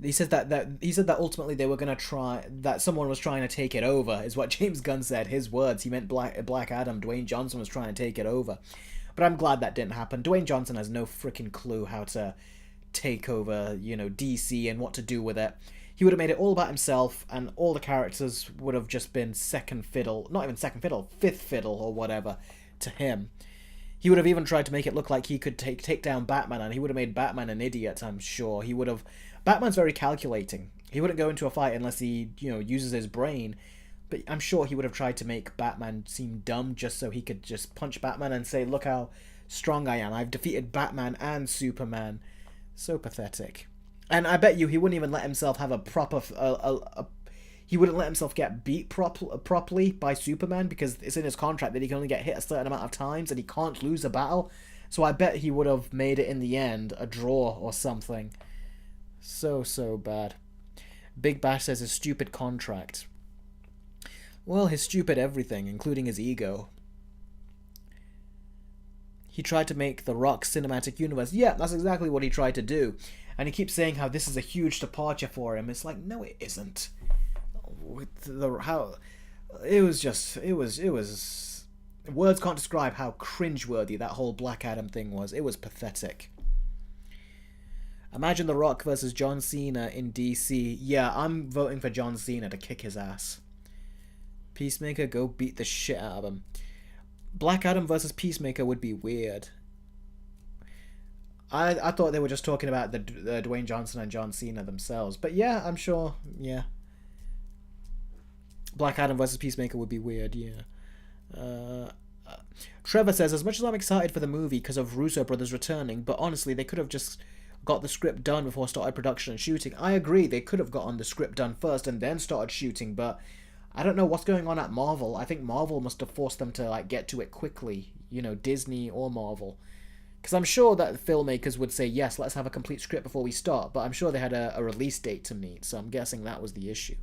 He said that ultimately they were going to try... That someone was trying to take it over, is what James Gunn said. His words. He meant Black Adam. Dwayne Johnson was trying to take it over. But I'm glad that didn't happen. Dwayne Johnson has no freaking clue how to take over, you know, DC and what to do with it. He would have made it all about himself, and all the characters would have just been second fiddle, not even second fiddle, fifth fiddle or whatever, to him. He would have even tried to make it look like he could take down Batman, and he would have made Batman an idiot, I'm sure. He would have... Batman's very calculating. He wouldn't go into a fight unless he, you know, uses his brain, but I'm sure he would have tried to make Batman seem dumb just so he could just punch Batman and say, look how strong I am. I've defeated Batman and Superman. So pathetic. And I bet you he wouldn't even let himself have a proper... he wouldn't let himself get beat properly by Superman, because it's in his contract that he can only get hit a certain amount of times and he can't lose a battle. So I bet he would have made it in the end a draw or something. So bad. Big Bash says his stupid contract. Well, his stupid everything, including his ego. He tried to make the Rock cinematic universe. Yeah, that's exactly what he tried to do. And he keeps saying how this is a huge departure for him. It's like, no, it isn't. It was words can't describe how cringeworthy that whole Black Adam thing was. It was pathetic. Imagine The Rock versus John Cena in DC. Yeah, I'm voting for John Cena to kick his ass. Peacemaker, go beat the shit out of him. Black Adam versus Peacemaker would be weird. I thought they were just talking about the Dwayne Johnson and John Cena themselves. But yeah, I'm sure, yeah. Black Adam versus Peacemaker would be weird, yeah. Trevor says, as much as I'm excited for the movie because of Russo brothers returning, but honestly, they could have just got the script done before started production and shooting. I agree, they could have gotten the script done first and then started shooting, but I don't know what's going on at Marvel. I think Marvel must have forced them to, like, get to it quickly. You know, Disney or Marvel. Because I'm sure that filmmakers would say, yes, let's have a complete script before we start, but I'm sure they had a release date to meet, so I'm guessing that was the issue.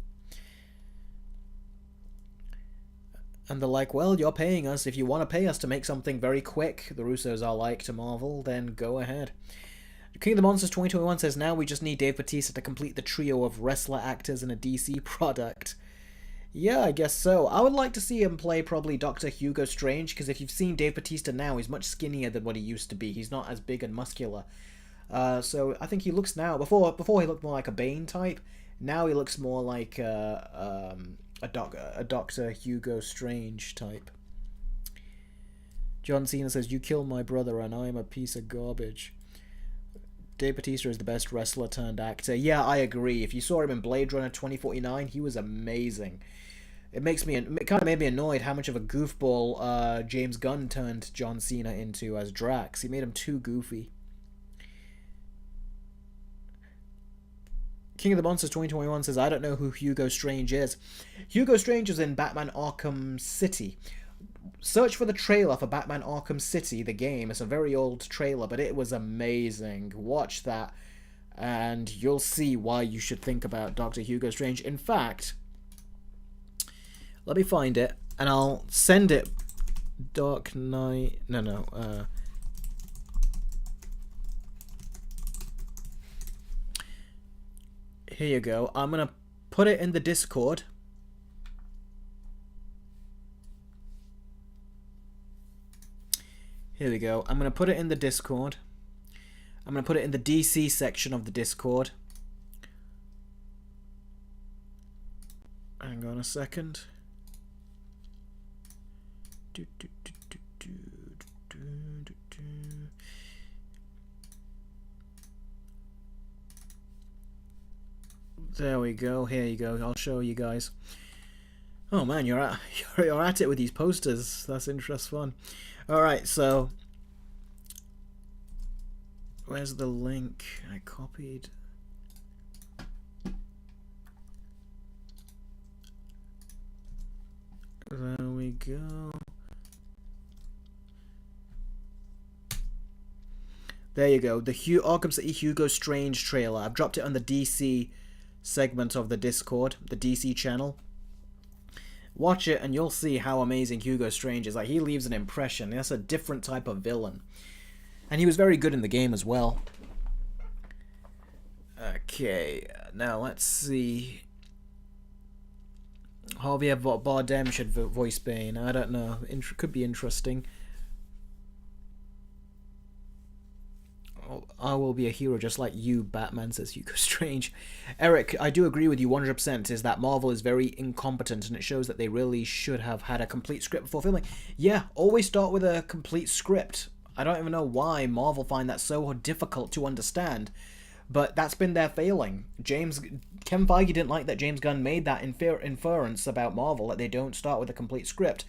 And they're like, well, you're paying us. If you want to pay us to make something very quick, the Russos are like to Marvel, then go ahead. King of the Monsters 2021 says, now we just need Dave Bautista to complete the trio of wrestler actors in a DC product. Yeah, I guess so. I would like to see him play probably Dr. Hugo Strange, because if you've seen Dave Bautista now, he's much skinnier than what he used to be. He's not as big and muscular. So I think he looks now... Before he looked more like a Bane type. Now he looks more like a Dr. Hugo Strange type. John Cena says, you killed my brother and I'm a piece of garbage. Dave Bautista is the best wrestler turned actor. Yeah, I agree. If you saw him in Blade Runner 2049, he was amazing. It kind of made me annoyed how much of a goofball James Gunn turned John Cena into as Drax. He made him too goofy. King of the Monsters 2021 says, I don't know who Hugo Strange is. Hugo Strange is in Batman Arkham City. Search for the trailer for Batman Arkham City, the game. It's a very old trailer, but it was amazing. Watch that, and you'll see why you should think about Dr. Hugo Strange. In fact, let me find it, and I'll send it. Dark Knight... Here you go. I'm going to put it in the Discord. Here we go. I'm going to put it in the Discord. I'm going to put it in the DC section of the Discord. Hang on a second. There we go. Here you go. I'll show you guys. Oh man, you're at it with these posters. That's interesting fun. All right, so where's the link I copied? There we go. There you go. The Arkham City Hugo Strange trailer. I've dropped it on the DC segment of the Discord, the DC channel. Watch it and you'll see how amazing Hugo Strange is. Like, he leaves an impression. That's a different type of villain. And he was very good in the game as well. Okay, now let's see. Javier Bardem should voice Bane. I don't know. Could be interesting. I will be a hero just like you, Batman, says Hugo Strange. Eric, I do agree with you 100%, is that Marvel is very incompetent, and it shows that they really should have had a complete script before filming. Yeah, always start with a complete script. I don't even know why Marvel find that so difficult to understand, but that's been their failing. Kevin Feige didn't like that James Gunn made that inference about Marvel, that they don't start with a complete script.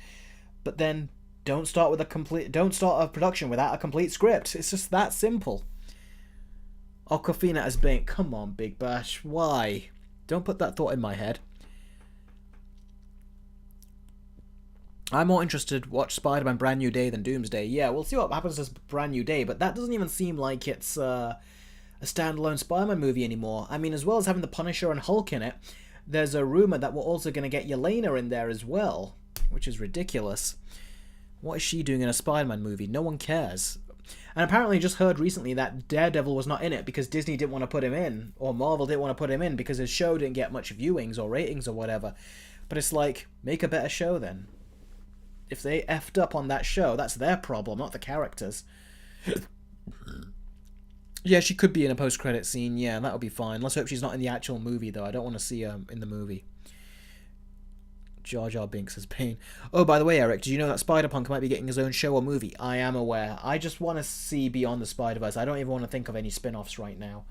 But then don't start a production without a complete script. It's just that simple. Aquafina as Bane. Come on, Big Bash. Why? Don't put that thought in my head. I'm more interested to watch Spider-Man Brand New Day than Doomsday. Yeah, we'll see what happens to Brand New Day, but that doesn't even seem like it's a standalone Spider-Man movie anymore. I mean, as well as having the Punisher and Hulk in it, there's a rumor that we're also going to get Yelena in there as well, which is ridiculous. What is she doing in a Spider-Man movie? No one cares. And apparently I just heard recently that Daredevil was not in it because Disney didn't want to put him in, or Marvel didn't want to put him in because his show didn't get much viewings or ratings or whatever. But it's like, make a better show then. If they effed up on that show, that's their problem, not the characters. Yeah, she could be in a post-credit scene. Yeah, that would be fine. Let's hope she's not in the actual movie, though. I don't want to see her in the movie. Jar Jar Binks as Bane. Oh, by the way, Eric, did you know that Spider-Punk might be getting his own show or movie? I am aware. I just want to see Beyond the Spider-Verse. I don't even want to think of any spin-offs right now.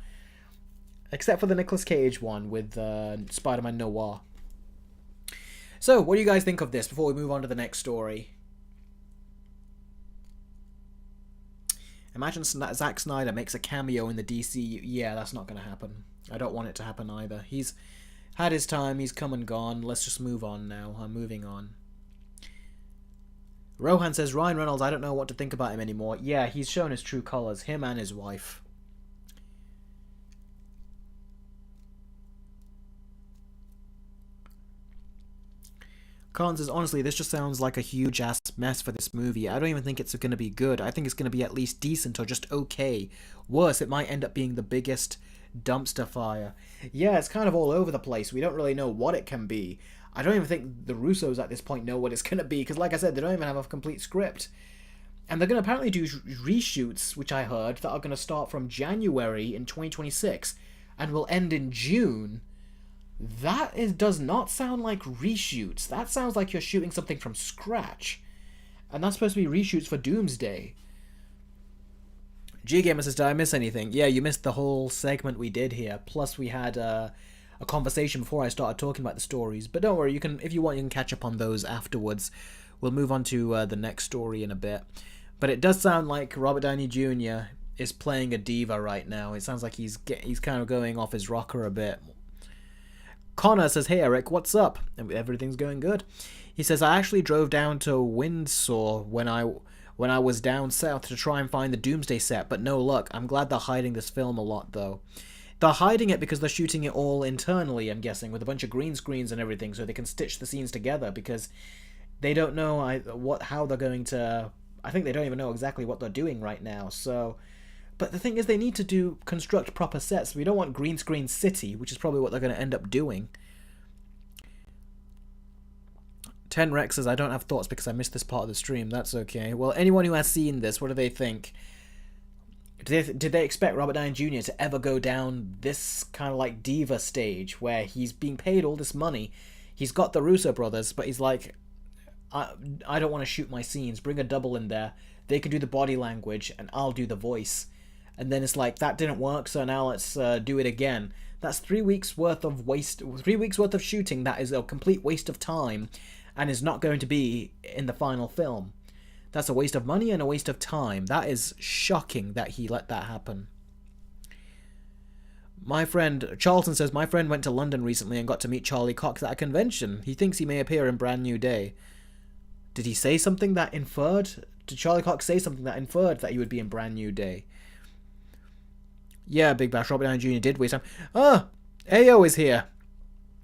Except for the Nicolas Cage one with Spider-Man Noir. So, what do you guys think of this before we move on to the next story? Imagine Zack Snyder makes a cameo in the DC. Yeah, that's not going to happen. I don't want it to happen either. He's had his time, he's come and gone. Let's just move on now. I'm moving on. Rohan says, Ryan Reynolds, I don't know what to think about him anymore. Yeah, he's shown his true colours. Him and his wife. Collins says, honestly, this just sounds like a huge-ass mess for this movie. I don't even think it's going to be good. I think it's going to be at least decent or just okay. Worse, it might end up being the biggest dumpster fire. Yeah, it's kind of all over the place. We don't really know what it can be. I don't even think the Russos at this point know what it's going to be, because like I said, they don't even have a complete script. And they're going to apparently do reshoots, which I heard, that are going to start from January in 2026 and will end in June. That does not sound like reshoots. That sounds like you're shooting something from scratch. And that's supposed to be reshoots for Doomsday. G-Gamer says, did I miss anything? Yeah, you missed the whole segment we did here. Plus, we had a conversation before I started talking about the stories. But don't worry, you can, if you want, you can catch up on those afterwards. We'll move on to the next story in a bit. But it does sound like Robert Downey Jr. is playing a diva right now. It sounds like he's kind of going off his rocker a bit. Connor says, hey Eric, what's up? Everything's going good. He says, I actually drove down to Windsor when I was down south to try and find the Doomsday set, but no luck. I'm glad they're hiding this film a lot, though. They're hiding it because they're shooting it all internally, I'm guessing, with a bunch of green screens and everything, so they can stitch the scenes together, because they don't know how they're going to... I think they don't even know exactly what they're doing right now, so... But the thing is, they need to construct proper sets. We don't want green screen city, which is probably what they're going to end up doing. Ten Rex says, I don't have thoughts because I missed this part of the stream. That's okay. Well, anyone who has seen this, what do they think? Did they expect Robert Downey Jr. to ever go down this kind of like diva stage where he's being paid all this money? He's got the Russo brothers, but he's like, I don't want to shoot my scenes. Bring a double in there. They can do the body language, and I'll do the voice. And then it's like, that didn't work, so now let's do it again. That's 3 weeks worth of 3 weeks worth of shooting. That is a complete waste of time, and is not going to be in the final film. That's a waste of money and a waste of time. That is shocking that he let that happen. My friend, Charlton says, my friend went to London recently and got to meet Charlie Cox at a convention. He thinks he may appear in Brand New Day. Did he say something that inferred? Did Charlie Cox say something that inferred that he would be in Brand New Day? Yeah, Big Bash, Robert Downey Jr. did waste time. Ah, Ayo is here.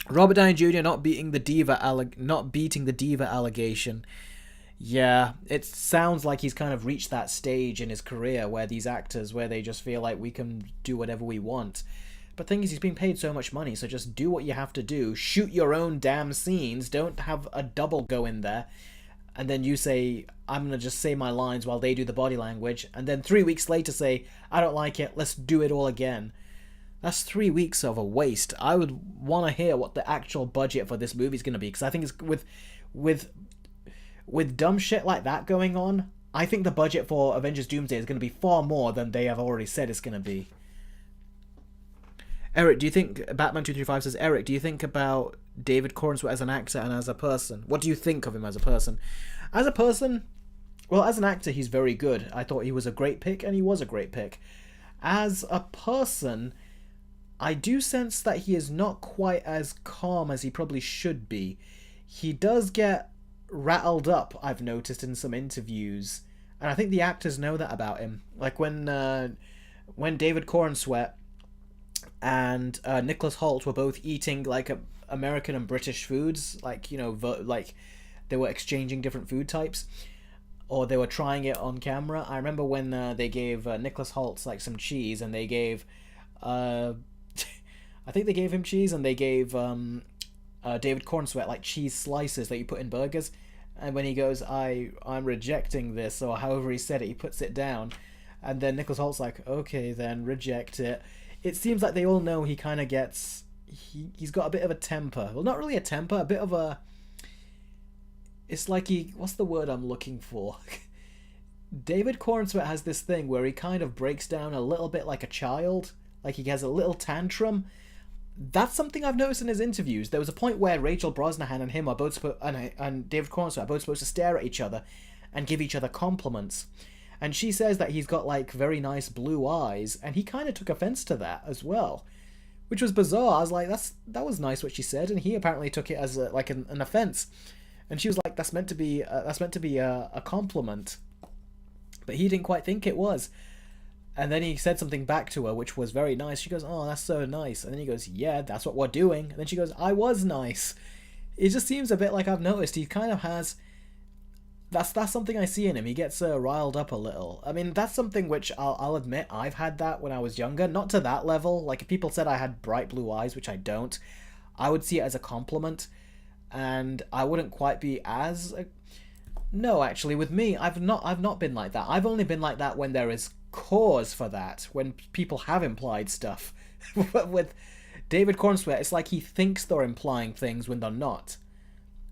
Robert Downey Jr. not beating the diva allegation. Yeah, it sounds like he's kind of reached that stage in his career where these actors, where they just feel like we can do whatever we want. But the thing is, he's being paid so much money, so just do what you have to do. Shoot your own damn scenes. Don't have a double go in there. And then you say, I'm going to just say my lines while they do the body language. And then 3 weeks later say, I don't like it, let's do it all again. That's 3 weeks of a waste. I would want to hear what the actual budget for this movie is going to be. Because I think it's with dumb shit like that going on, I think the budget for Avengers Doomsday is going to be far more than they have already said it's going to be. Eric, do you think... Batman235 says, Eric, do you think about David Cornsworth as an actor and as a person? What do you think of him as a person? As a person, well, as an actor, he's very good. I thought he was a great pick, and he was a great pick. As a person, I do sense that he is not quite as calm as he probably should be. He does get rattled up, I've noticed in some interviews, and I think the actors know that about him. Like when David Cornsworth and Nicholas Hoult were both eating like American and British foods, like, you know, like they were exchanging different food types, or they were trying it on camera. I remember when they gave Nicholas Hoult like some cheese, and they gave I think they gave him cheese, and they gave David Cornsworth like cheese slices that you put in burgers, and when he goes, I'm rejecting this, or however he said it, he puts it down, and then Nicholas Holt's like, okay then, reject it. It seems like they all know he kind of gets... He's got a bit of a temper. Well, not really a temper, a bit of a... It's like he... What's the word I'm looking for? David Cornsworth has this thing where he kind of breaks down a little bit like a child. Like he has a little tantrum. That's something I've noticed in his interviews. There was a point where Rachel Brosnahan and him are both... and David Cornsworth are both supposed to stare at each other and give each other compliments. And she says that he's got, like, very nice blue eyes, and he kind of took offense to that as well, which was bizarre. I was like, that was nice what she said, and he apparently took it as an offense. And she was like, that's meant to be a compliment, but he didn't quite think it was. And then he said something back to her, which was very nice. She goes, oh, that's so nice. And then he goes, yeah, that's what we're doing. And then she goes, I was nice. It just seems a bit like I've noticed he kind of has... That's something I see in him. He gets riled up a little. I mean, that's something which I'll admit I've had that when I was younger. Not to that level. Like, if people said I had bright blue eyes, which I don't, I would see it as a compliment. And I wouldn't quite be as... No, actually, with me, I've not been like that. I've only been like that when there is cause for that. When people have implied stuff. With David Cornsworth, it's like he thinks they're implying things when they're not.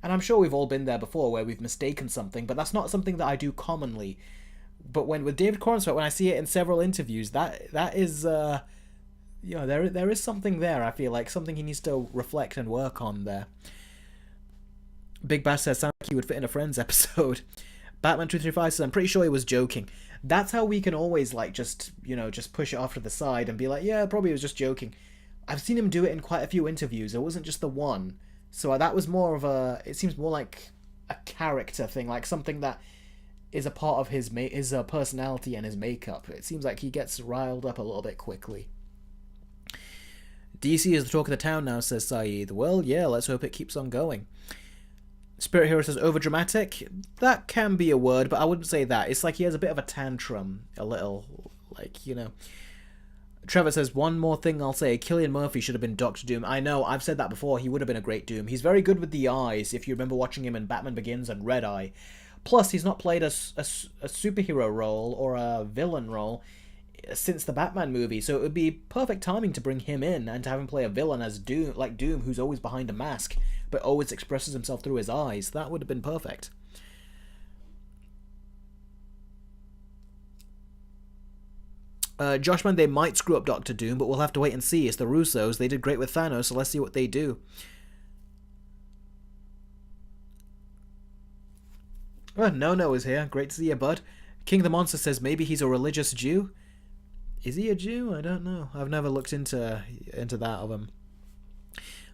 And I'm sure we've all been there before where we've mistaken something, but that's not something that I do commonly But with David Cornsweet, when I see it in several interviews, that is there is something there. I feel like something he needs to reflect and work on there. Big Bash says sounds like he would fit in a Friends episode. Batman 235 says I'm pretty sure he was joking. That's how we can always just push it off to the side and be like, yeah, probably was just joking. I've seen him do it in quite a few interviews. It wasn't just the one. So that was more of it seems more like a character thing, like something that is a part of his personality and his makeup. It seems like he gets riled up a little bit quickly. DC is the talk of the town now, says Saeed. Well, yeah, let's hope it keeps on going. Spirit Hero says overdramatic. That can be a word, but I wouldn't say that. It's like he has a bit of a tantrum, a little, Trevor says, one more thing I'll say, Cillian Murphy should have been Doctor Doom. I know, I've said that before, he would have been a great Doom. He's very good with the eyes, if you remember watching him in Batman Begins and Red Eye. Plus, he's not played a superhero role or a villain role since the Batman movie, so it would be perfect timing to bring him in and to have him play a villain as Doom, who's always behind a mask, but always expresses himself through his eyes. That would have been perfect. Joshman, they might screw up Doctor Doom, but we'll have to wait and see. It's the Russos. They did great with Thanos, so let's see what they do. No is here. Great to see you, bud. King the Monster says maybe he's a religious Jew. Is he a Jew? I don't know. I've never looked into that of him.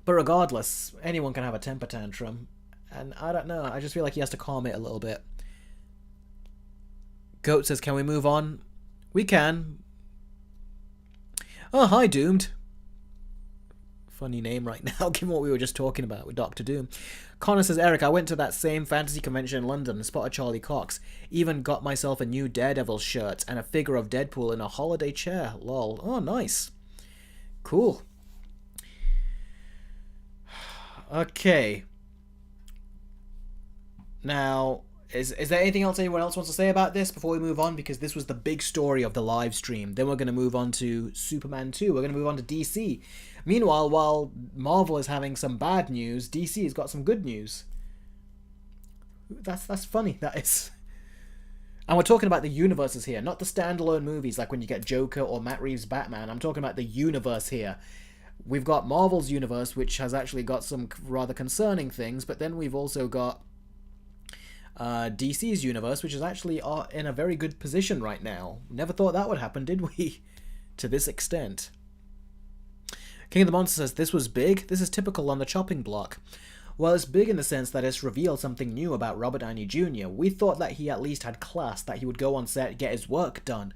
But regardless, anyone can have a temper tantrum. And I don't know. I just feel like he has to calm it a little bit. Goat says, can we move on? We can. Oh, hi, Doomed. Funny name right now, given what we were just talking about with Doctor Doom. Connor says, Eric, I went to that same fantasy convention in London and spotted Charlie Cox. Even got myself a new Daredevil shirt and a figure of Deadpool in a holiday chair. Lol. Oh, nice. Cool. Okay. Now, is there anything else anyone else wants to say about this before we move on? Because this was the big story of the live stream. Then we're going to move on to Superman 2. We're going to move on to DC. Meanwhile, while Marvel is having some bad news, DC has got some good news. That's funny, that is. And we're talking about the universes here, not the standalone movies like when you get Joker or Matt Reeves' Batman. I'm talking about the universe here. We've got Marvel's universe, which has actually got some rather concerning things, but then we've also got DC's universe, which is actually in a very good position right now. Never thought that would happen, did we? To this extent. King of the Monster says, this was big. This is typical on the chopping block. Well, it's big in the sense that it's revealed something new about Robert Downey Jr. We thought that he at least had class, that he would go on set, get his work done.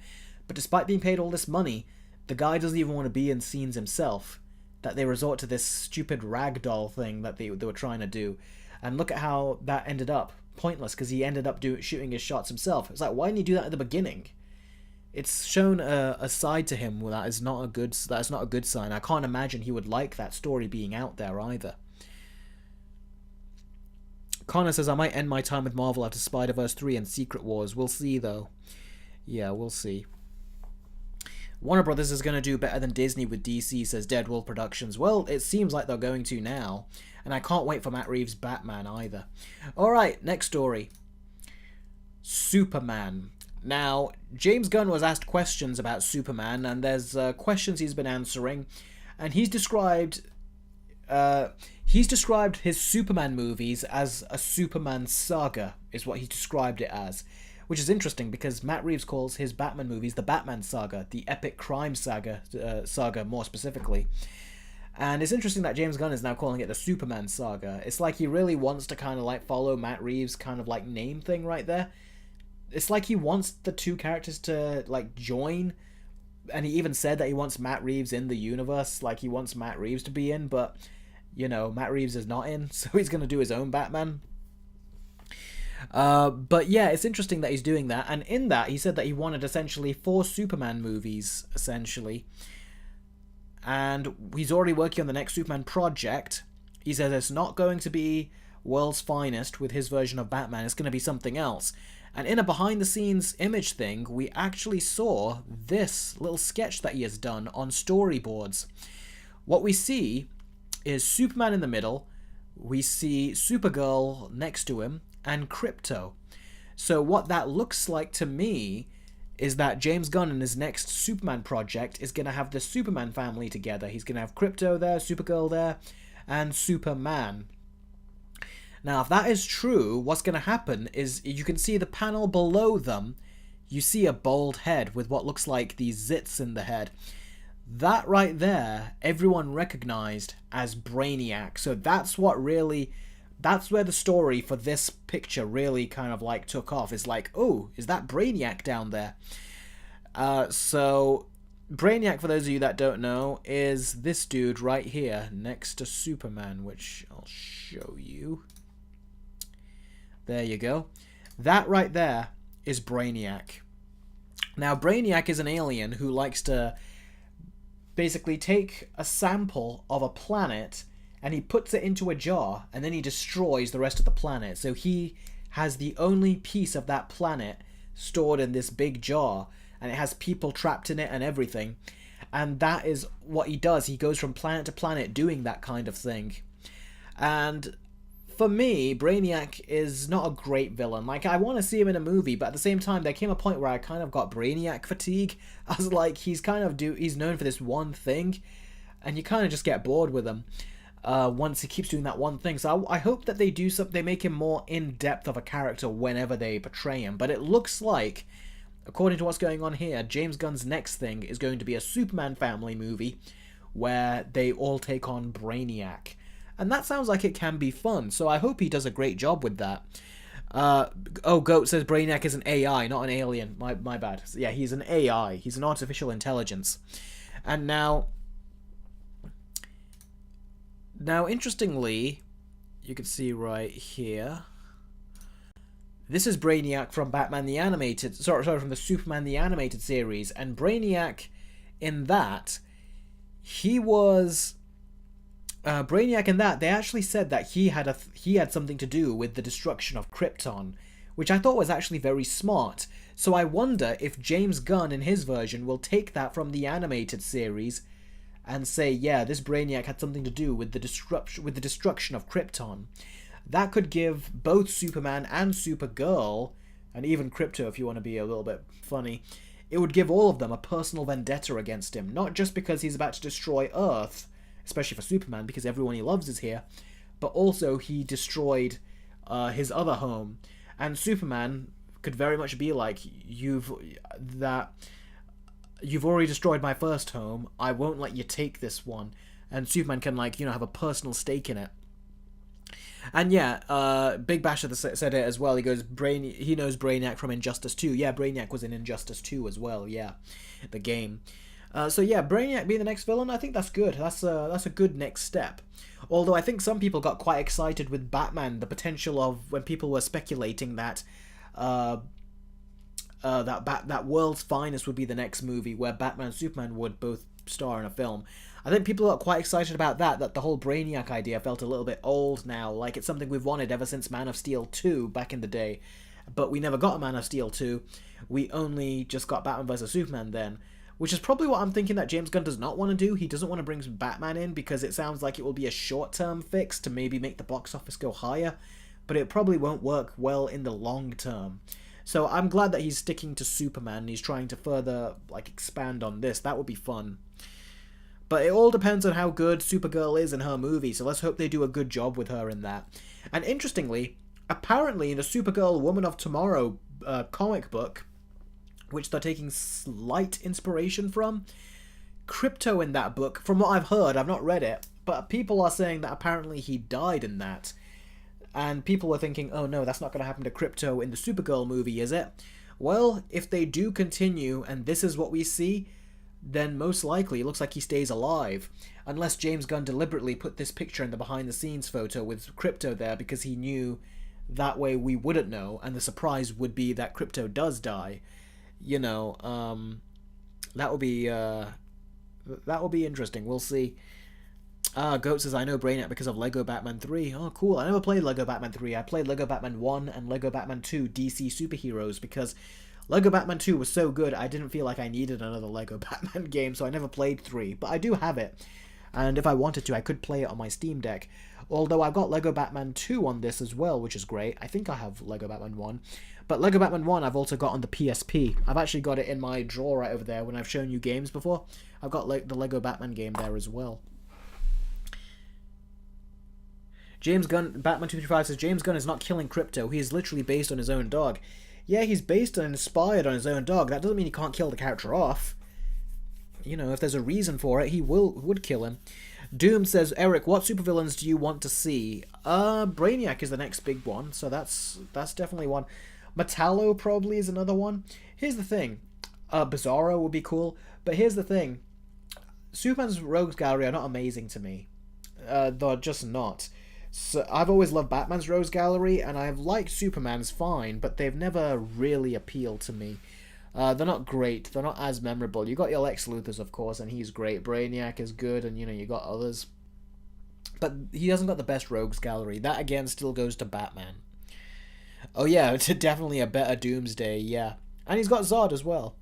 But despite being paid all this money, the guy doesn't even want to be in scenes himself. That they resort to this stupid ragdoll thing that they were trying to do. And look at how that ended up. Pointless, because he ended up shooting his shots himself. It's like, why didn't you do that at the beginning? It's shown a side to him that is not a good sign. I can't imagine he would like that story being out there either. Connor says, I might end my time with Marvel after Spider-Verse 3 and Secret Wars. We'll see, though. Yeah, we'll see. Warner Brothers is going to do better than Disney with DC, says Deadwood Productions. Well, it seems like they're going to now. And I can't wait for Matt Reeves' Batman either. Alright, next story. Superman. Now, James Gunn was asked questions about Superman, and there's questions he's been answering, and he's described his Superman movies as a Superman saga, is what he described it as, which is interesting because Matt Reeves calls his Batman movies the Batman saga, the epic crime saga more specifically. And it's interesting that James Gunn is now calling it the Superman saga. It's like he really wants to kind of follow Matt Reeves' kind of name thing right there. It's like he wants the two characters to join, and he even said that he wants Matt Reeves in the universe, he wants Matt Reeves to be in, but Matt Reeves is not in, so he's gonna do his own Batman. But yeah, it's interesting that he's doing that, and in that he said that he wanted essentially 4 Superman movies essentially, and he's already working on the next Superman project. He says it's not going to be World's Finest with his version of Batman, it's going to be something else. And in a behind-the-scenes image thing, we actually saw this little sketch that he has done on storyboards. What we see is Superman in the middle, we see Supergirl next to him, and Krypto. So what that looks like to me is that James Gunn in his next Superman project is going to have the Superman family together. He's going to have Krypto there, Supergirl there, and Superman. Now, if that is true, what's going to happen is you can see the panel below them. You see a bald head with what looks like these zits in the head. That right there, everyone recognized as Brainiac. So that's what really... That's where the story for this picture really kind of like took off. It's like, oh, is that Brainiac down there? So Brainiac, for those of you that don't know, is this dude right here next to Superman, which I'll show you. There you go. That right there is Brainiac. Now, Brainiac is an alien who likes to basically take a sample of a planet and he puts it into a jar, and then he destroys the rest of the planet. So he has the only piece of that planet stored in this big jar, and it has people trapped in it and everything. And that is what he does. He goes from planet to planet doing that kind of thing. And for me, Brainiac is not a great villain. Like, I want to see him in a movie, but at the same time, there came a point where I kind of got Brainiac fatigue. I was like, he's known for this one thing, and you kind of just get bored with him. Once he keeps doing that one thing. So I hope that they make him more in-depth of a character whenever they portray him. But it looks like, according to what's going on here, James Gunn's next thing is going to be a Superman family movie where they all take on Brainiac. And that sounds like it can be fun, so I hope he does a great job with that. Goat says Brainiac is an AI, not an alien. My bad. Yeah, he's an AI. He's an artificial intelligence. And now, interestingly, you can see right here, this is Brainiac from Batman the Animated... Sorry, from the Superman the Animated series. And Brainiac, in that, he was... Brainiac in that, they actually said that he had something to do with the destruction of Krypton, which I thought was actually very smart. So I wonder if James Gunn, in his version, will take that from the animated series and say, yeah, this Brainiac had something to do with the destruction of Krypton. That could give both Superman and Supergirl, and even Krypto if you want to be a little bit funny, it would give all of them a personal vendetta against him, not just because he's about to destroy Earth, especially for Superman, because everyone he loves is here, but also he destroyed his other home. And Superman could very much be like, you've already destroyed my first home, I won't let you take this one. And Superman can, like, have a personal stake in it. And yeah, Big Basher said it as well. He goes, he knows Brainiac from Injustice 2. Yeah, Brainiac was in Injustice 2 as well, yeah, the game. So yeah, Brainiac being the next villain, I think that's good. That's a good next step. Although I think some people got quite excited with Batman, the potential of when people were speculating that that World's Finest would be the next movie where Batman and Superman would both star in a film. I think people got quite excited about that the whole Brainiac idea felt a little bit old now, like it's something we've wanted ever since Man of Steel 2 back in the day. But we never got a Man of Steel 2. We only just got Batman vs. Superman then. Which is probably what I'm thinking that James Gunn does not want to do. He doesn't want to bring Batman in because it sounds like it will be a short-term fix to maybe make the box office go higher. But it probably won't work well in the long term. So I'm glad that he's sticking to Superman and he's trying to further expand on this. That would be fun. But it all depends on how good Supergirl is in her movie. So let's hope they do a good job with her in that. And interestingly, apparently in the Supergirl Woman of Tomorrow comic book, which they're taking slight inspiration from, Krypto in that book, from what I've heard, I've not read it, but people are saying that apparently he died in that. And people were thinking, oh no, that's not going to happen to Krypto in the Supergirl movie, is it? Well, if they do continue, and this is what we see, then most likely it looks like he stays alive. Unless James Gunn deliberately put this picture in the behind-the-scenes photo with Krypto there because he knew that way we wouldn't know, and the surprise would be that Krypto does die. That will be interesting. We'll see. Goat says, I know Brainiac because of Lego Batman 3. Oh, cool. I never played Lego Batman 3. I played Lego Batman 1 and Lego Batman 2 DC Superheroes because Lego Batman 2 was so good I didn't feel like I needed another Lego Batman game, so I never played 3. But I do have it. And if I wanted to, I could play it on my Steam Deck. Although I've got Lego Batman 2 on this as well, which is great. I think I have Lego Batman 1. But Lego Batman 1 I've also got on the PSP. I've actually got it in my drawer right over there when I've shown you games before. I've got the Lego Batman game there as well. James Gunn, Batman 235 says, James Gunn is not killing Crypto. He is literally based on his own dog. Yeah, he's based and inspired on his own dog. That doesn't mean he can't kill the character off. You know, if there's a reason for it, he would kill him. Doom says, Eric, what supervillains do you want to see? Brainiac is the next big one, so that's definitely one. Metallo probably is another one. Here's the thing. Bizarro would be cool, but here's the thing. Superman's Rogues Gallery are not amazing to me. They're just not. So I've always loved Batman's Rogues Gallery, and I've liked Superman's fine, but they've never really appealed to me. They're not great. They're not as memorable. You got your Lex Luthor's, of course, and he's great. Brainiac is good, and you got others. But he hasn't got the best Rogues Gallery. That, again, still goes to Batman. Oh, yeah, it's definitely a better Doomsday, yeah. And he's got Zod as well.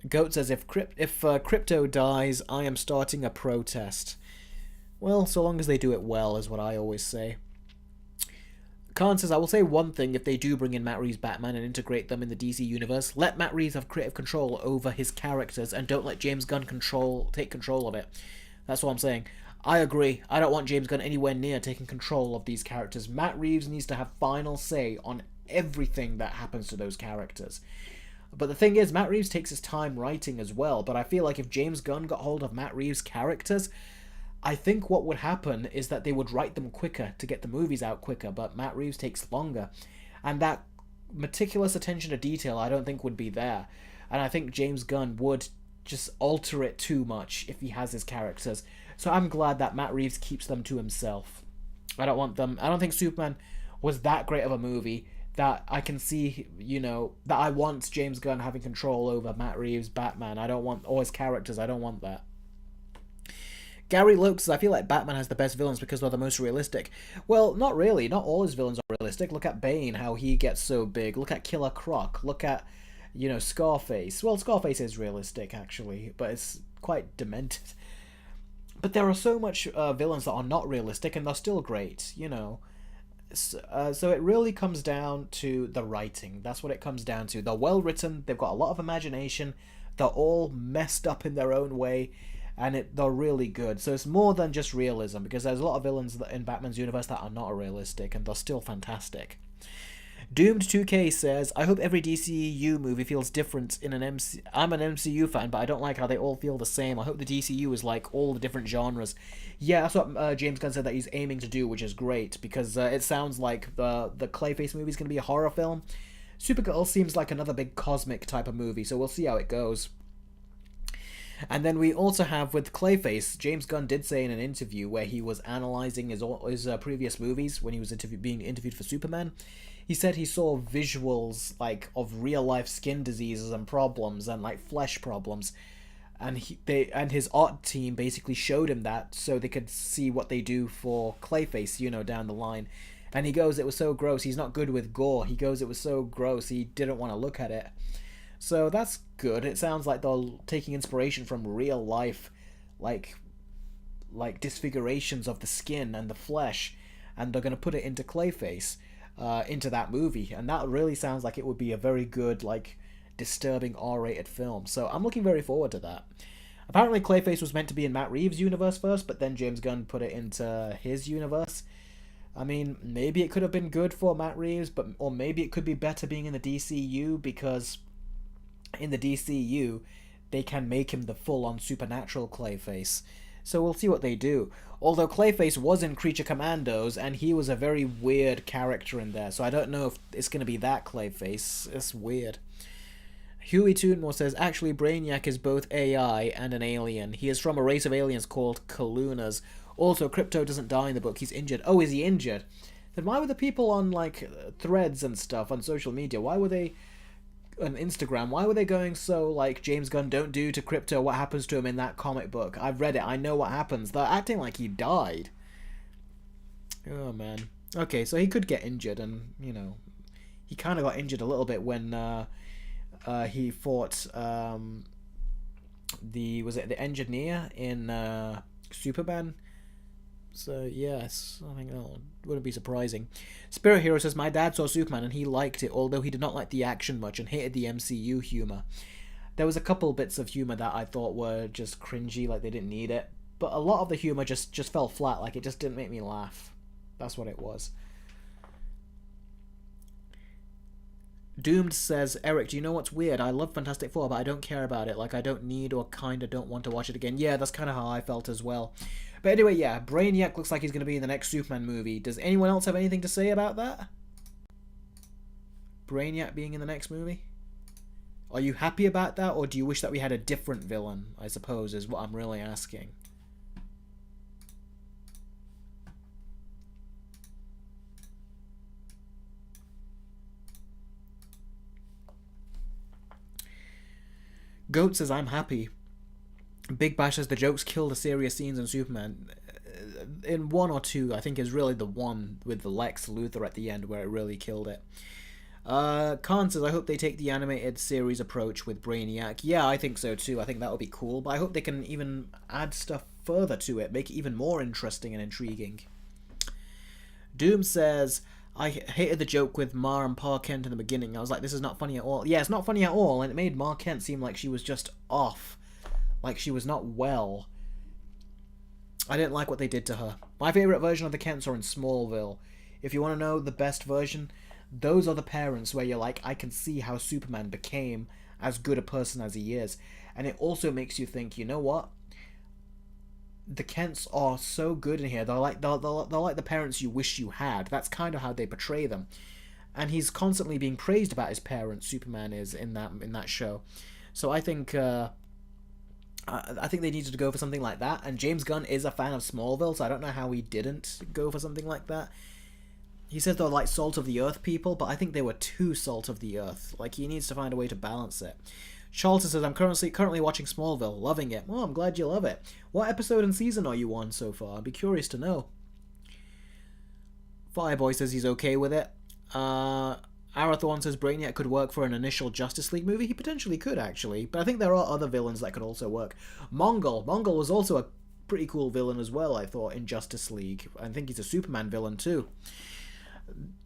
Goat says, if Crypto dies, I am starting a protest. Well, so long as they do it well, is what I always say. Khan says, I will say one thing if they do bring in Matt Reeves' Batman and integrate them in the DC universe. Let Matt Reeves have creative control over his characters and don't let James Gunn take control of it. That's what I'm saying. I agree. I don't want James Gunn anywhere near taking control of these characters. Matt Reeves needs to have final say on everything that happens to those characters. But the thing is, Matt Reeves takes his time writing as well. But I feel like if James Gunn got hold of Matt Reeves' characters, I think what would happen is that they would write them quicker to get the movies out quicker, but Matt Reeves takes longer. And that meticulous attention to detail I don't think would be there. And I think James Gunn would just alter it too much if he has his characters. So I'm glad that Matt Reeves keeps them to himself. I don't think Superman was that great of a movie that I can see, that I want James Gunn having control over Matt Reeves' Batman. I don't want all his characters. I don't want that. Gary Lokes says, I feel like Batman has the best villains because they're the most realistic. Well, not really. Not all his villains are realistic. Look at Bane, how he gets so big. Look at Killer Croc. Look at, Scarface. Well, Scarface is realistic, actually, but it's quite demented. But there are so much villains that are not realistic, and they're still great, So it really comes down to the writing. That's what it comes down to. They're well written. They've got a lot of imagination. They're all messed up in their own way. And they're really good. So it's more than just realism, because there's a lot of villains in Batman's universe that are not realistic, and they're still fantastic. Doomed 2K says, I hope every DCU movie feels different in an MC. I'm an MCU fan, but I don't like how they all feel the same. I hope the DCU is like all the different genres. Yeah, that's what James Gunn said that he's aiming to do, which is great, because it sounds like the Clayface movie is going to be a horror film. Supergirl seems like another big cosmic type of movie, so we'll see how it goes. And then we also have with Clayface, James Gunn did say in an interview where he was analysing his previous movies when he was being interviewed for Superman. He said he saw visuals of real life skin diseases and problems and flesh problems, and his art team basically showed him that so they could see what they do for Clayface, down the line. And he goes, it was so gross. He's not good with gore. He goes, it was so gross. He didn't want to look at it. So that's good. It sounds like they're taking inspiration from real life, like disfigurations of the skin and the flesh, and they're going to put it into Clayface, into that movie. And that really sounds like it would be a very good, disturbing R-rated film. So I'm looking very forward to that. Apparently Clayface was meant to be in Matt Reeves' universe first, but then James Gunn put it into his universe. I mean, maybe it could have been good for Matt Reeves, or maybe it could be better being in the DCU, because in the DCU, they can make him the full-on supernatural Clayface. So we'll see what they do. Although Clayface was in Creature Commandos, and he was a very weird character in there, so I don't know if it's going to be that Clayface. It's weird. Huey Toonmore says, actually, Brainiac is both AI and an alien. He is from a race of aliens called Kalunas. Also, Crypto doesn't die in the book. He's injured. Oh, is he injured? Then why were the people on, threads and stuff on social media, why were they... on Instagram, why were they going so James Gunn, don't do to Crypto what happens to him in that comic book? I've read it, I know what happens. They're acting like he died. Oh man. Okay, so he could get injured, and he kind of got injured a little bit when he fought the engineer in Superman. So, yes, I think that wouldn't be surprising. Spirit Hero says, my dad saw Superman and he liked it, although he did not like the action much and hated the MCU humour. There was a couple bits of humour that I thought were just cringy, like they didn't need it. But a lot of the humour just fell flat, like it just didn't make me laugh. That's what it was. Doomed says, Eric, do you know what's weird? I love Fantastic Four, but I don't care about it. Like, I don't need or kinda don't want to watch it again. Yeah, that's kind of how I felt as well. But anyway, yeah, Brainiac looks like he's going to be in the next Superman movie. Does anyone else have anything to say about that? Brainiac being in the next movie? Are you happy about that, or do you wish that we had a different villain, I suppose, is what I'm really asking. Goat says, I'm happy. Big Bash says, the jokes kill the serious scenes in Superman. In 1 or 2, I think is really the one with the Lex Luthor at the end where it really killed it. Khan says, I hope they take the animated series approach with Brainiac. Yeah, I think so too. I think that would be cool, but I hope they can even add stuff further to it, make it even more interesting and intriguing. Doom says, I hated the joke with Ma and Pa Kent in the beginning. I was like, this is not funny at all. Yeah, it's not funny at all, and it made Ma Kent seem like she was just off. Like she was not well. I didn't like what they did to her. My favourite version of the Kents are in Smallville. If you want to know the best version, those are the parents where you're like, I can see how Superman became as good a person as he is. And it also makes you think, you know what? The Kents are so good in here. They're like the parents you wish you had. That's kind of how they portray them. And he's constantly being praised about his parents. Superman is in that show. So I think they needed to go for something like that. And James Gunn is a fan of Smallville, so I don't know how he didn't go for something like that. He says they're like salt of the earth people, but I think they were too salt of the earth. Like, he needs to find a way to balance it. Charlton says, I'm currently watching Smallville, loving it. Well, I'm glad you love it. What episode and season are you on so far? I'd be curious to know. Fireboy says he's okay with it. Arathorn says Brainiac could work for an initial Justice League movie. He potentially could, actually. But I think there are other villains that could also work. Mongol was also a pretty cool villain as well, I thought, in Justice League. I think he's a Superman villain, too.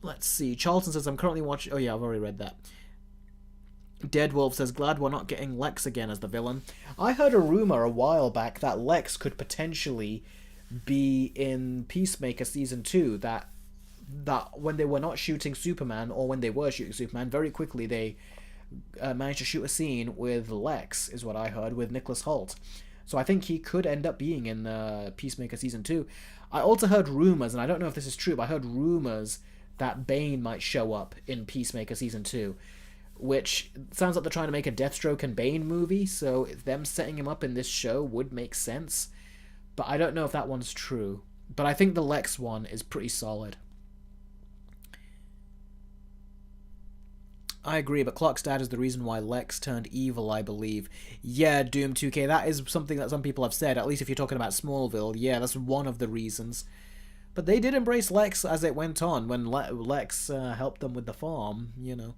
Let's see. Charlton says, I'm currently watching... Oh, yeah, I've already read that. Deadwolf says, glad we're not getting Lex again as the villain. I heard a rumor a while back that Lex could potentially be in Peacemaker Season 2, that when they were not shooting Superman, or when they were shooting Superman, very quickly they managed to shoot a scene with Lex, is what I heard, with Nicholas Hoult. So I think he could end up being in Peacemaker Season 2. I also heard rumors, and I don't know if this is true, but I heard rumors that Bane might show up in Peacemaker Season 2, which sounds like they're trying to make a Deathstroke and Bane movie, so them setting him up in this show would make sense. But I don't know if that one's true. But I think the Lex one is pretty solid. I agree, but Clark's dad is the reason why Lex turned evil, I believe. Yeah, Doom 2K, that is something that some people have said, at least if you're talking about Smallville. Yeah, that's one of the reasons. But they did embrace Lex as it went on, when Lex helped them with the farm, you know.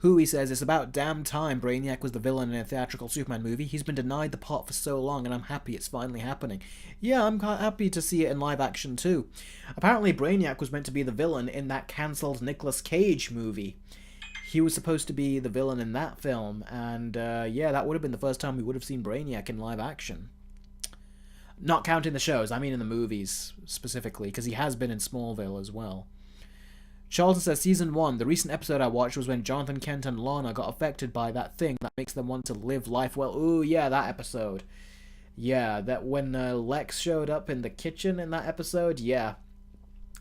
He says, it's about damn time Brainiac was the villain in a theatrical Superman movie. He's been denied the part for so long, and I'm happy it's finally happening. Yeah, I'm happy to see it in live action too. Apparently Brainiac was meant to be the villain in that cancelled Nicolas Cage movie. He was supposed to be the villain in that film, and yeah, that would have been the first time we would have seen Brainiac in live action. Not counting the shows, I mean in the movies specifically, because he has been in Smallville as well. Charlton says, Season 1, the recent episode I watched was when Jonathan Kent and Lana got affected by that thing that makes them want to live life well. Ooh, yeah, that episode. Yeah, that when Lex showed up in the kitchen in that episode, yeah.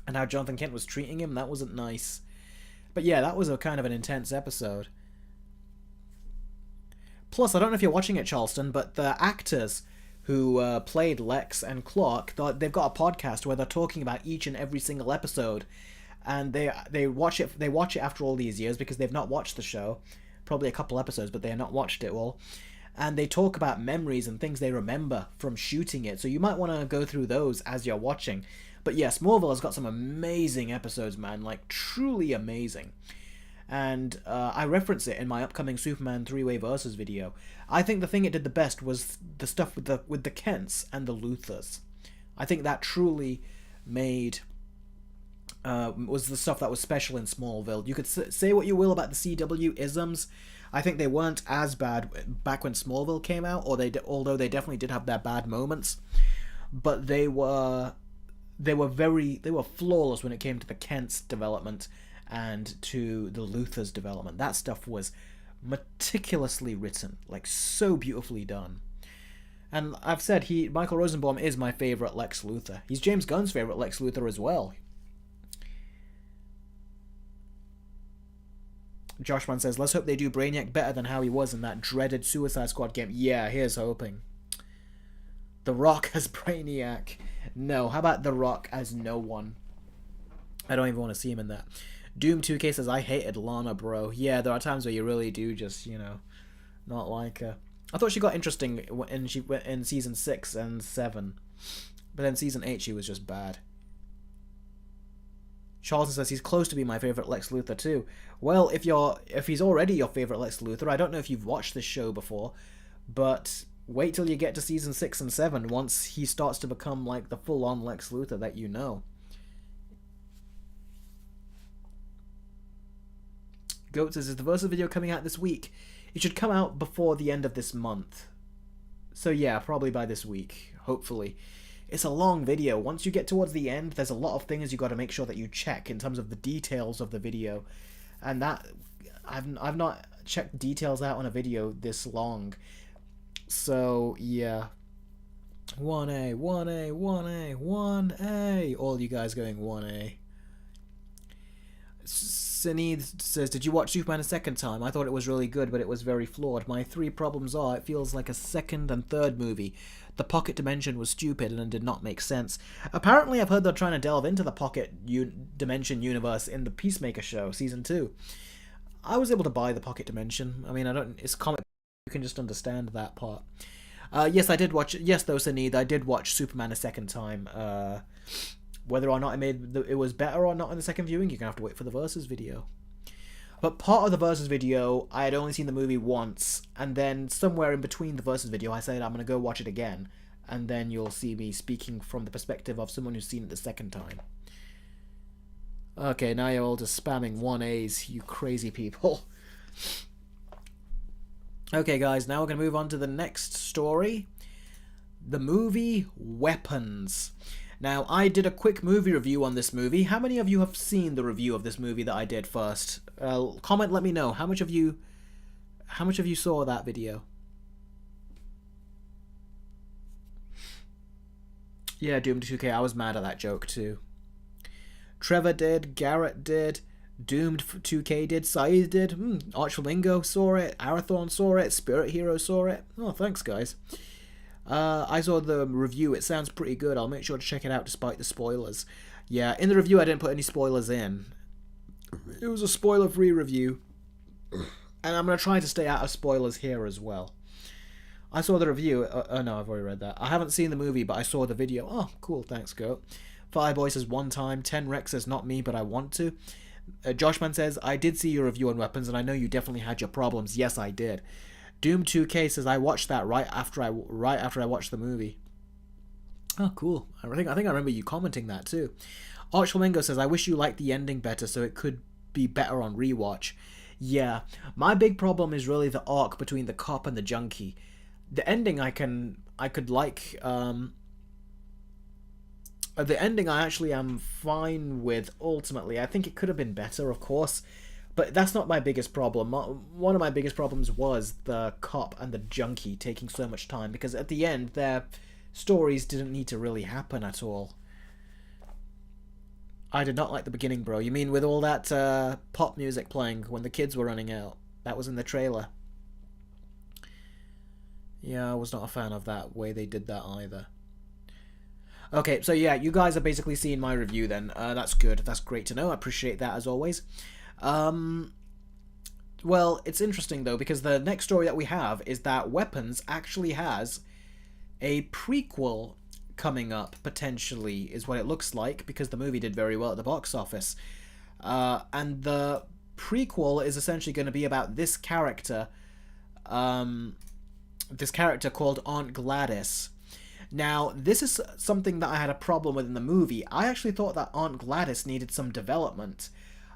And how Jonathan Kent was treating him, that wasn't nice. But yeah, that was a kind of an intense episode. Plus, I don't know if you're watching it, Charleston, but the actors who played Lex and Clark, they've got a podcast where they're talking about each and every single episode. And they watch it after all these years because they've not watched the show, probably a couple episodes, but they have not watched it all. And they talk about memories and things they remember from shooting it. So you might want to go through those as you're watching. But yeah, Smallville has got some amazing episodes, man. Like, truly amazing. And I reference it in my upcoming Superman 3-Way Versus video. I think the thing it did the best was the stuff with the Kents and the Luthers. I think that truly made... was the stuff that was special in Smallville. You could say what you will about the CW isms. I think they weren't as bad back when Smallville came out, although they definitely did have their bad moments. But they were flawless when it came to the Kent's development and to the Luthor's development. That stuff was meticulously written, like so beautifully done. And I've said Michael Rosenbaum is my favorite Lex Luthor. He's James Gunn's favorite Lex Luthor as well. Joshman says, let's hope they do Brainiac better than how he was in that dreaded Suicide Squad game. Yeah, here's hoping. The Rock as Brainiac. No, how about The Rock as no one? I don't even want to see him in that. Doom 2K says, I hated Lana, bro. Yeah, there are times where you really do just, not like her. I thought she got interesting in season 6 and 7. But then season 8 she was just bad. Charlton says he's close to being my favourite Lex Luthor too. Well, if he's already your favourite Lex Luthor, I don't know if you've watched this show before, but wait till you get to season 6 and 7 once he starts to become like the full-on Lex Luthor that you know. Goat says, is the Versus video coming out this week? It should come out before the end of this month. So yeah, probably by this week, hopefully. It's a long video. Once you get towards the end, there's a lot of things you got to make sure that you check in terms of the details of the video. And that, I've not checked details out on a video this long. So, yeah. 1A, 1A, 1A, 1A. All you guys going 1A. Sinead says, did you watch Superman a second time? I thought it was really good, but it was very flawed. My 3 problems are, it feels like a second and third movie. The pocket dimension was stupid and did not make sense. Apparently, I've heard they're trying to delve into the pocket dimension universe in the Peacemaker show, season 2. I was able to buy the pocket dimension. I mean, it's comic, you can just understand that part. Yes, I did watch, yes though, Sinead, I did watch Superman a second time. Whether or not it was better or not in the second viewing, you're going to have to wait for the Versus video. But part of the Versus video, I had only seen the movie once, and then somewhere in between the Versus video, I said I'm going to go watch it again, and then you'll see me speaking from the perspective of someone who's seen it the second time. Okay, now you're all just spamming 1As, you crazy people. Okay, guys, now we're going to move on to the next story. The movie Weapons. Now, I did a quick movie review on this movie. How many of you have seen the review of this movie that I did first? Comment, let me know. How much of you saw that video? Yeah, Doomed 2K, I was mad at that joke too. Trevor did, Garrett did, Doomed 2K did, Saeed did, Arch Flamingo saw it, Arathorn saw it, Spirit Hero saw it. Oh, thanks, guys. I saw the review. It sounds pretty good. I'll make sure to check it out despite the spoilers. Yeah, in the review I didn't put any spoilers in. It was a spoiler-free review. And I'm going to try to stay out of spoilers here as well. I saw the review. Oh no, I've already read that. I haven't seen the movie, but I saw the video. Oh, cool. Thanks, Goat. Fireboy says one time. 10 Rex says not me, but I want to. Joshman says, I did see your review on Weapons, and I know you definitely had your problems. Yes, I did. Doom 2K says I watched that right after I watched the movie. Oh, cool. I think I remember you commenting that too. Arch Flamingo says I wish you liked the ending better so it could be better on rewatch. Yeah, my big problem is really the arc between the cop and the junkie. The ending I could like. The ending I actually am fine with ultimately. I think it could have been better, of course. But that's not my biggest problem. One of my biggest problems was the cop and the junkie taking so much time, because at the end, their stories didn't need to really happen at all. I did not like the beginning, bro. You mean with all that pop music playing when the kids were running out? That was in the trailer. Yeah, I was not a fan of that way they did that either. Okay, so yeah, you guys are basically seeing my review then. That's good. That's great to know. I appreciate that as always. Well, it's interesting though, because the next story that we have is that Weapons actually has a prequel coming up, potentially, is what it looks like, because the movie did very well at the box office. And the prequel is essentially going to be about this character called Aunt Gladys. Now, this is something that I had a problem with in the movie. I actually thought that Aunt Gladys needed some development.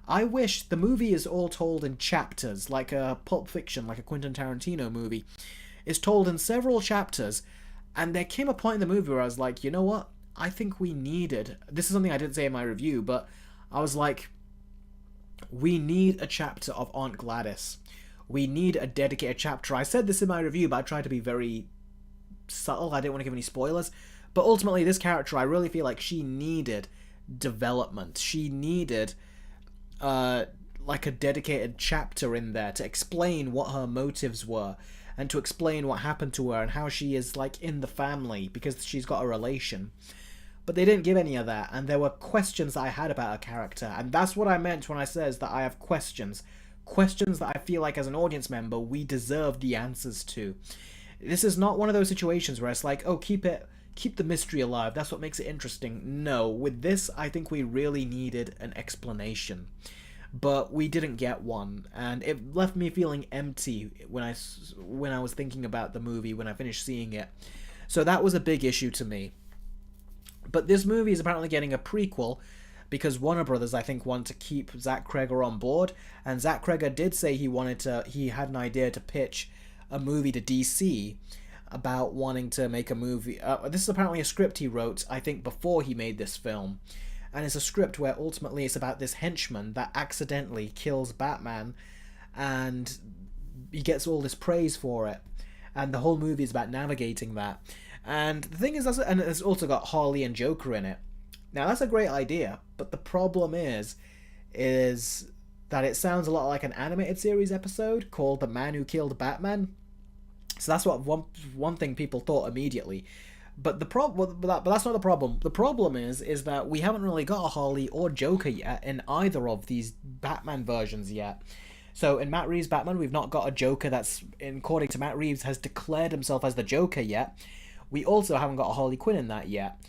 I wish the movie is all told in chapters, like a Pulp Fiction, like a Quentin Tarantino movie. It's told in several chapters, and there came a point in the movie where I was like, you know what? I think we needed... This is something I didn't say in my review, but I was like, we need a chapter of Aunt Gladys. We need a dedicated chapter. I said this in my review, but I tried to be very subtle. I didn't want to give any spoilers. But ultimately, this character, I really feel like she needed development. She needed like a dedicated chapter in there to explain what her motives were and to explain what happened to her and how she is like in the family because she's got a relation. But they didn't give any of that, and there were questions that I had about her character, and that's what I meant when I says that I have questions. Questions that I feel like as an audience member we deserve the answers to. This is not one of those situations where it's like, oh, keep the mystery alive, that's what makes it interesting. No, with this I think we really needed an explanation. But we didn't get one, and it left me feeling empty when I was thinking about the movie when I finished seeing it. So that was a big issue to me. But this movie is apparently getting a prequel because Warner Brothers, I think, want to keep Zach Cregger on board, and Zach Cregger did say he had an idea to pitch a movie to DC about wanting to make a movie. This is apparently a script he wrote, I think, before he made this film. And it's a script where ultimately it's about this henchman that accidentally kills Batman, and he gets all this praise for it. And the whole movie is about navigating that. And the thing is, and it's also got Harley and Joker in it. Now, that's a great idea, but the problem is that it sounds a lot like an animated series episode called The Man Who Killed Batman. So that's what one thing people thought immediately. But but that's not the problem. The problem is that we haven't really got a Harley or Joker yet in either of these Batman versions yet. So in Matt Reeves' Batman, we've not got a Joker that's, according to Matt Reeves, has declared himself as the Joker yet. We also haven't got a Harley Quinn in that yet.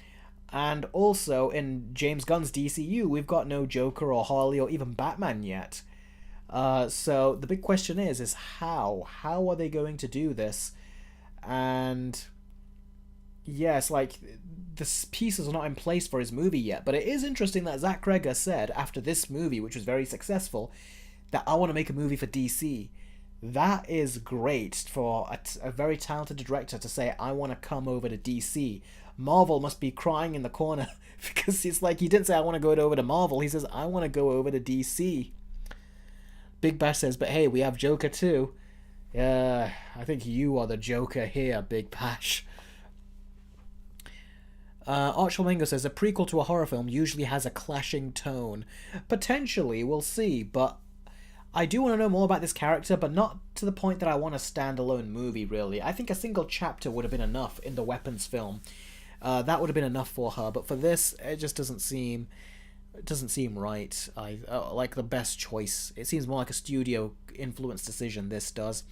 And also in James Gunn's DCU, we've got no Joker or Harley or even Batman yet. So the big question is how? How are they going to do this? And yes, like, the pieces are not in place for his movie yet. But it is interesting that Zach Cregger said after this movie, which was very successful, that I want to make a movie for DC. That is great for a very talented director to say, I want to come over to DC. Marvel must be crying in the corner because it's like, he didn't say, I want to go over to Marvel. He says, I want to go over to DC. Big Bash says, but hey, we have Joker too. I think you are the Joker here, Big Bash. Archflamingo says, a prequel to a horror film usually has a clashing tone. Potentially, we'll see, but I do want to know more about this character, but not to the point that I want a standalone movie, really. I think a single chapter would have been enough in the Weapons film. That would have been enough for her, but for this, it just doesn't seem right. Like the best choice. It seems more like a studio influence decision, this does.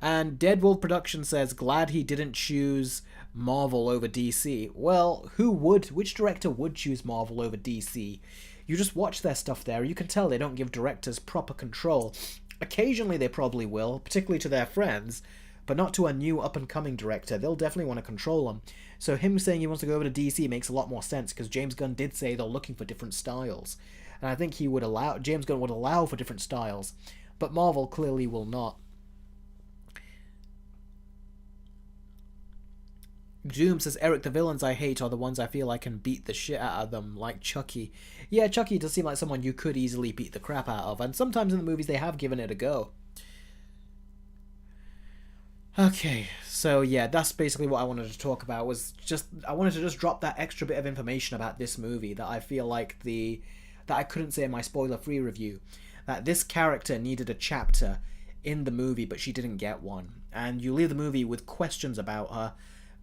And Deadwolf Production says, glad he didn't choose Marvel over DC. Well, who would? Which director would choose Marvel over DC? You just watch their stuff there, you can tell they don't give directors proper control. Occasionally they probably will, particularly to their friends, but not to a new up-and-coming director. They'll definitely want to control them. So him saying he wants to go over to DC makes a lot more sense, because James Gunn did say they're looking for different styles. And I think James Gunn would allow for different styles, but Marvel clearly will not. Zoom says, Eric, the villains I hate are the ones I feel I can beat the shit out of them, like Chucky. Yeah, Chucky does seem like someone you could easily beat the crap out of, and sometimes in the movies they have given it a go. Okay, so yeah, that's basically what I wanted to talk about, I wanted to just drop that extra bit of information about this movie that I feel like that I couldn't say in my spoiler-free review. That this character needed a chapter in the movie, but she didn't get one. And you leave the movie with questions about her,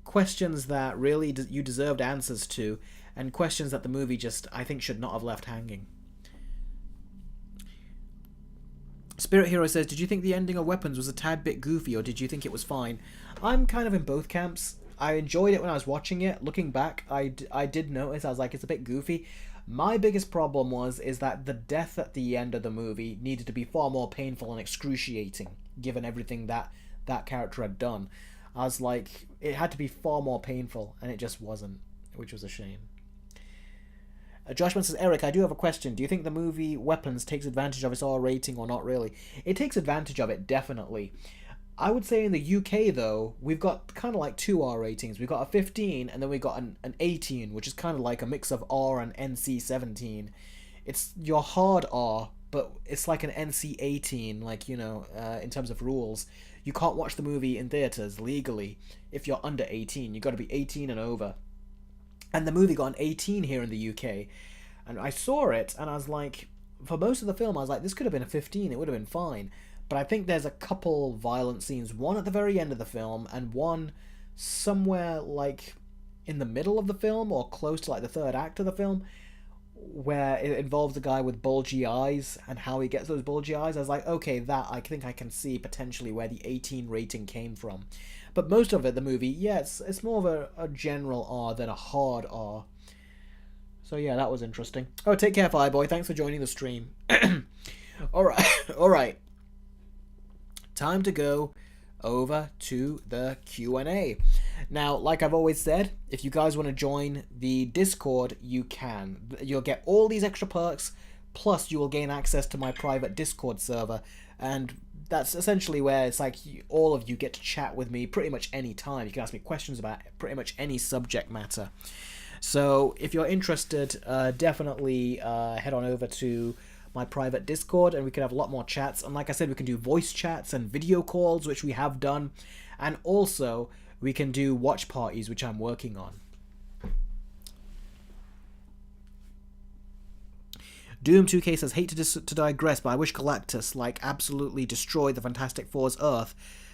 questions that really you deserved answers to, and questions that the movie just, I think, should not have left hanging. Spirit Hero says, did you think the ending of Weapons was a tad bit goofy, or did you think it was fine? I'm kind of in both camps. I enjoyed it when I was watching it. Looking back, I did notice, I was like, it's a bit goofy. My biggest problem is that the death at the end of the movie needed to be far more painful and excruciating, given everything that that character had done. I was like, it had to be far more painful, and it just wasn't, which was a shame. Joshman says, Eric, I do have a question. Do you think the movie Weapons takes advantage of its R rating or not really? It takes advantage of it, definitely. I would say in the UK, though, we've got kind of like two R ratings. We've got a 15, and then we've got an 18, which is kind of like a mix of R and NC-17. It's your hard R, but it's like an NC-18, like, you know, in terms of rules. You can't watch the movie in theaters legally if you're under 18. You've got to be 18 and over. And the movie got an 18 here in the UK. And I saw it, and I was like, for most of the film, I was like, this could have been a 15. It would have been fine. But I think there's a couple violent scenes, one at the very end of the film, and one somewhere, like, in the middle of the film, or close to, like, the third act of the film, where it involves a guy with bulgy eyes, and how he gets those bulgy eyes. I was like, okay, that, I think I can see potentially where the 18 rating came from. But most of it, the movie, yeah, it's more of a general R than a hard R. So yeah, that was interesting. Oh, take care, Fireboy. Thanks for joining the stream. Alright. Time to go over to the Q&A. Now, like I've always said, if you guys want to join the Discord, you can. You'll get all these extra perks, plus you will gain access to my private Discord server, and that's essentially where it's like all of you get to chat with me pretty much any time. You can ask me questions about pretty much any subject matter. So if you're interested, definitely head on over to my private Discord, and we can have a lot more chats. And like I said, we can do voice chats and video calls, which we have done. And also, we can do watch parties, which I'm working on. Doom 2K says, hate to digress, but I wish Galactus, like, absolutely destroyed the Fantastic Four's Earth,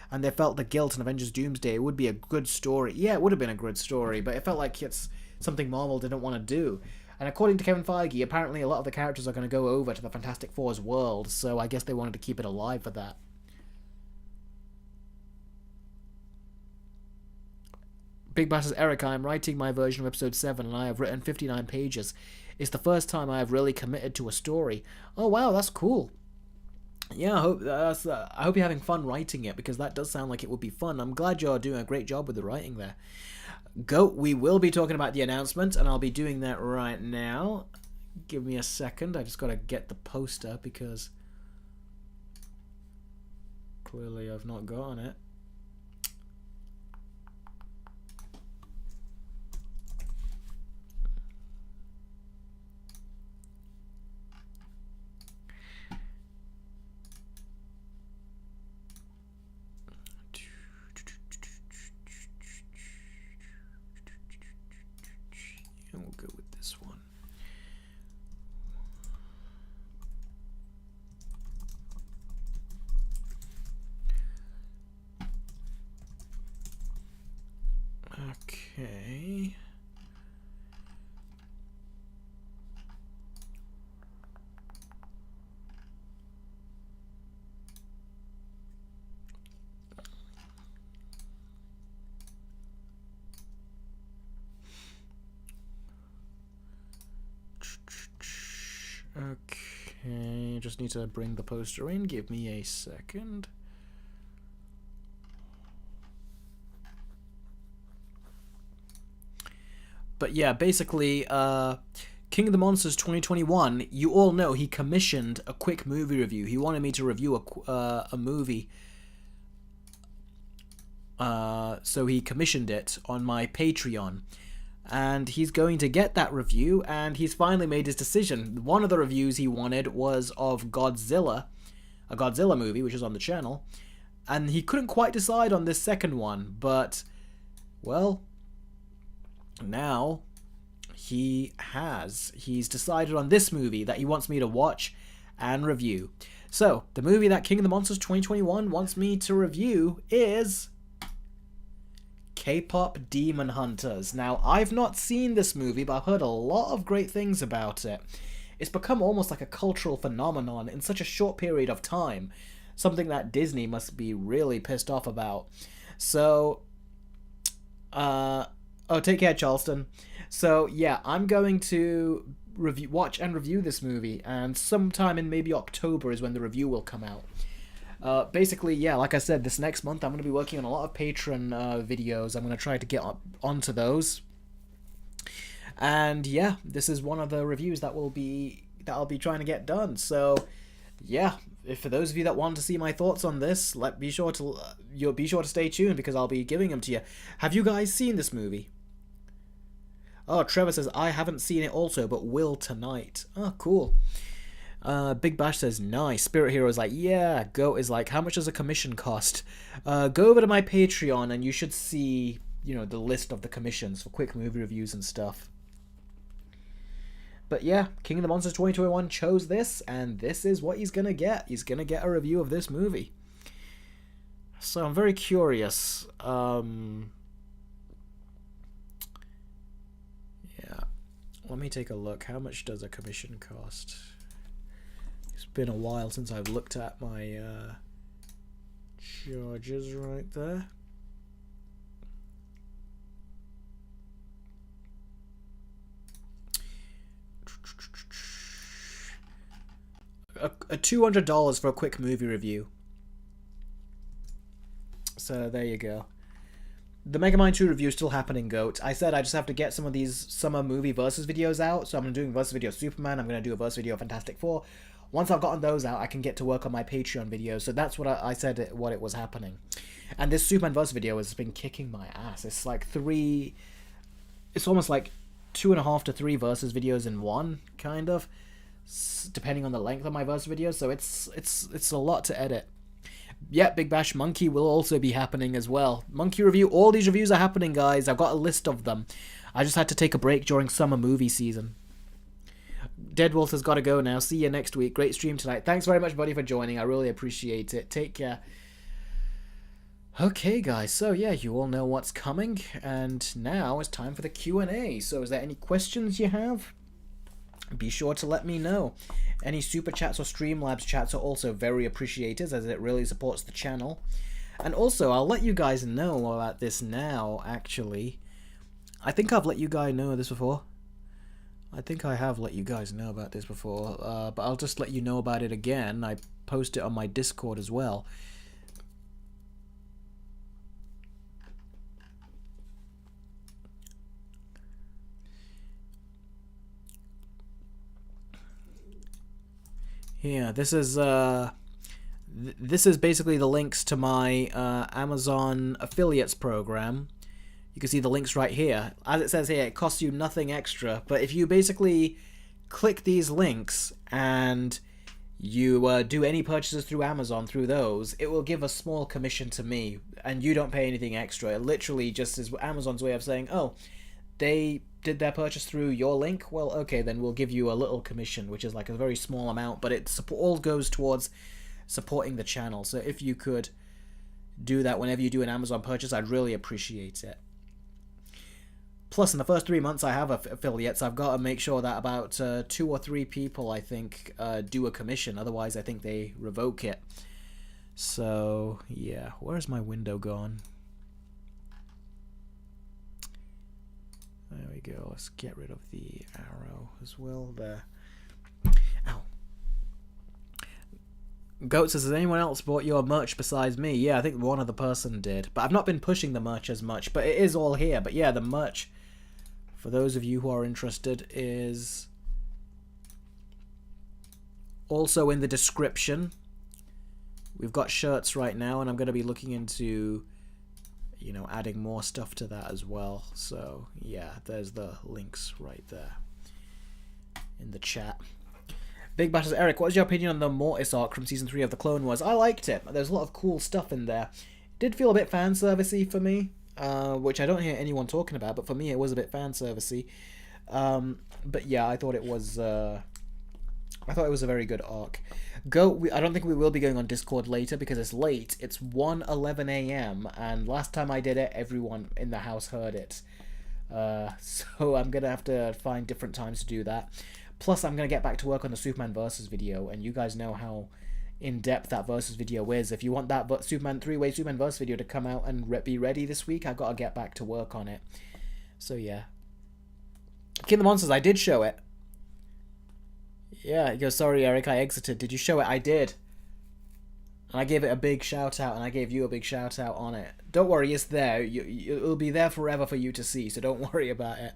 and they felt the guilt in Avengers Doomsday. It would be a good story. Yeah, it would have been a good story, but it felt like it's something Marvel didn't want to do. And according to Kevin Feige, apparently a lot of the characters are going to go over to the Fantastic Four's world, so I guess they wanted to keep it alive for that. Big Bass says, Eric, I am writing my version of episode 7, and I have written 59 pages. It's the first time I have really committed to a story. Oh, wow, that's cool. Yeah, I hope you're having fun writing it, because that does sound like it would be fun. I'm glad you're doing a great job with the writing there. Goat, we will be talking about the announcement, and I'll be doing that right now. Give me a second. I just got to get the poster, because clearly I've not gotten it. We'll go with this one. Okay. Okay, just need to bring the poster in. Give me a second. But yeah, basically, King of the Monsters 2021, you all know he commissioned a quick movie review. He wanted me to review a movie. So he commissioned it on my Patreon. And he's going to get that review, and he's finally made his decision. One of the reviews he wanted was of Godzilla, a Godzilla movie, which is on the channel, and he couldn't quite decide on this second one, but, well, now he has. He's decided on this movie that he wants me to watch and review. So, the movie that King of the Monsters 2021 wants me to review is K-pop Demon Hunters. Now, I've not seen this movie, but I've heard a lot of great things about it. It's become almost like a cultural phenomenon in such a short period of time, something that Disney must be really pissed off about. So, Oh, take care, Charleston. So yeah, I'm going to watch and review this movie, and sometime in maybe October is when the review will come out. Basically, yeah, like I said, this next month I'm going to be working on a lot of Patreon videos. I'm going to try to get onto those. And yeah, this is one of the reviews that I'll be trying to get done. So yeah, if for those of you that want to see my thoughts on this, be sure to stay tuned because I'll be giving them to you. Have you guys seen this movie? Oh, Trevor says I haven't seen it also, but will tonight. Oh, cool. Big Bash says nice. Spirit Hero is like, yeah. Goat is like, how much does a commission cost? Go over to my Patreon and you should see, the list of the commissions for quick movie reviews and stuff. But yeah, King of the Monsters 2021 chose this, and this is what he's gonna get. He's gonna get a review of this movie. So I'm very curious. Yeah. Let me take a look. How much does a commission cost? It's been a while since I've looked at my charges right there. A $200 for a quick movie review. So there you go. The Megamind 2 review is still happening, Goat. I said I just have to get some of these summer movie versus videos out. So I'm doing versus video Superman. I'm going to do a versus video Fantastic Four. Once I've gotten those out, I can get to work on my Patreon videos. So that's what I said what it was happening. And this Superman versus video has been kicking my ass. It's like it's almost like 2.5 to 3 versus videos in one, kind of, depending on the length of my versus videos. So it's a lot to edit. Yeah, Big Bash Monkey will also be happening as well. Monkey review, all these reviews are happening, guys. I've got a list of them. I just had to take a break during summer movie season. Deadwolf has got to go now. See you next week. Great stream tonight. Thanks very much, buddy, for joining. I really appreciate it. Take care. Okay, guys. So, yeah, you all know what's coming. And now it's time for the Q&A. So, is there any questions you have? Be sure to let me know. Any super chats or Streamlabs chats are also very appreciated, as it really supports the channel. And also, I'll let you guys know about this now, actually. I think I've let you guys know this before. I think I have let you guys know about this before, but I'll just let you know about it again. I post it on my Discord as well. Yeah, this is basically the links to my Amazon affiliates program. You can see the links right here. As it says here, it costs you nothing extra, but if you basically click these links and you do any purchases through Amazon through those, it will give a small commission to me, and you don't pay anything extra. It literally just is Amazon's way of saying, oh, they did their purchase through your link, well, okay, then we'll give you a little commission, which is like a very small amount, but it all goes towards supporting the channel. So if you could do that whenever you do an Amazon purchase, I'd really appreciate it. Plus, in the first 3 months I have affiliates, I've got to make sure that about 2 or 3 people, I think, do a commission. Otherwise, I think they revoke it. So, yeah. Where's my window gone? There we go. Let's get rid of the arrow as well there. Ow. Goat says, has anyone else bought your merch besides me? Yeah, I think one other person did. But I've not been pushing the merch as much. But it is all here. But yeah, the merch, for those of you who are interested, is also in the description. We've got shirts right now, and I'm going to be looking into, you know, adding more stuff to that as well. So yeah, there's the links right there in the chat. Big Batters Eric, what is your opinion on the Mortis arc from season 3 of the Clone Wars? I liked it. There's a lot of cool stuff in there. It did feel a bit fan servicey for me, which I don't hear anyone talking about, but for me it was a bit fan servicey. But yeah, I thought it was a very good arc. I don't think we will be going on Discord later because it's late. It's 1:11 a.m. and last time I did it, everyone in the house heard it. So I'm gonna have to find different times to do that. Plus, I'm gonna get back to work on the Superman Versus video, and you guys know how in depth that versus video is. If you want that Superman 3-way Superman versus video to come out and be ready this week, I've got to get back to work on it. So yeah. King of the Monsters, I did show it. Yeah, he goes, sorry Eric, I exited. Did you show it? I did. And I gave it a big shout out, and I gave you a big shout out on it. Don't worry, it's there. It'll be there forever for you to see, so don't worry about it.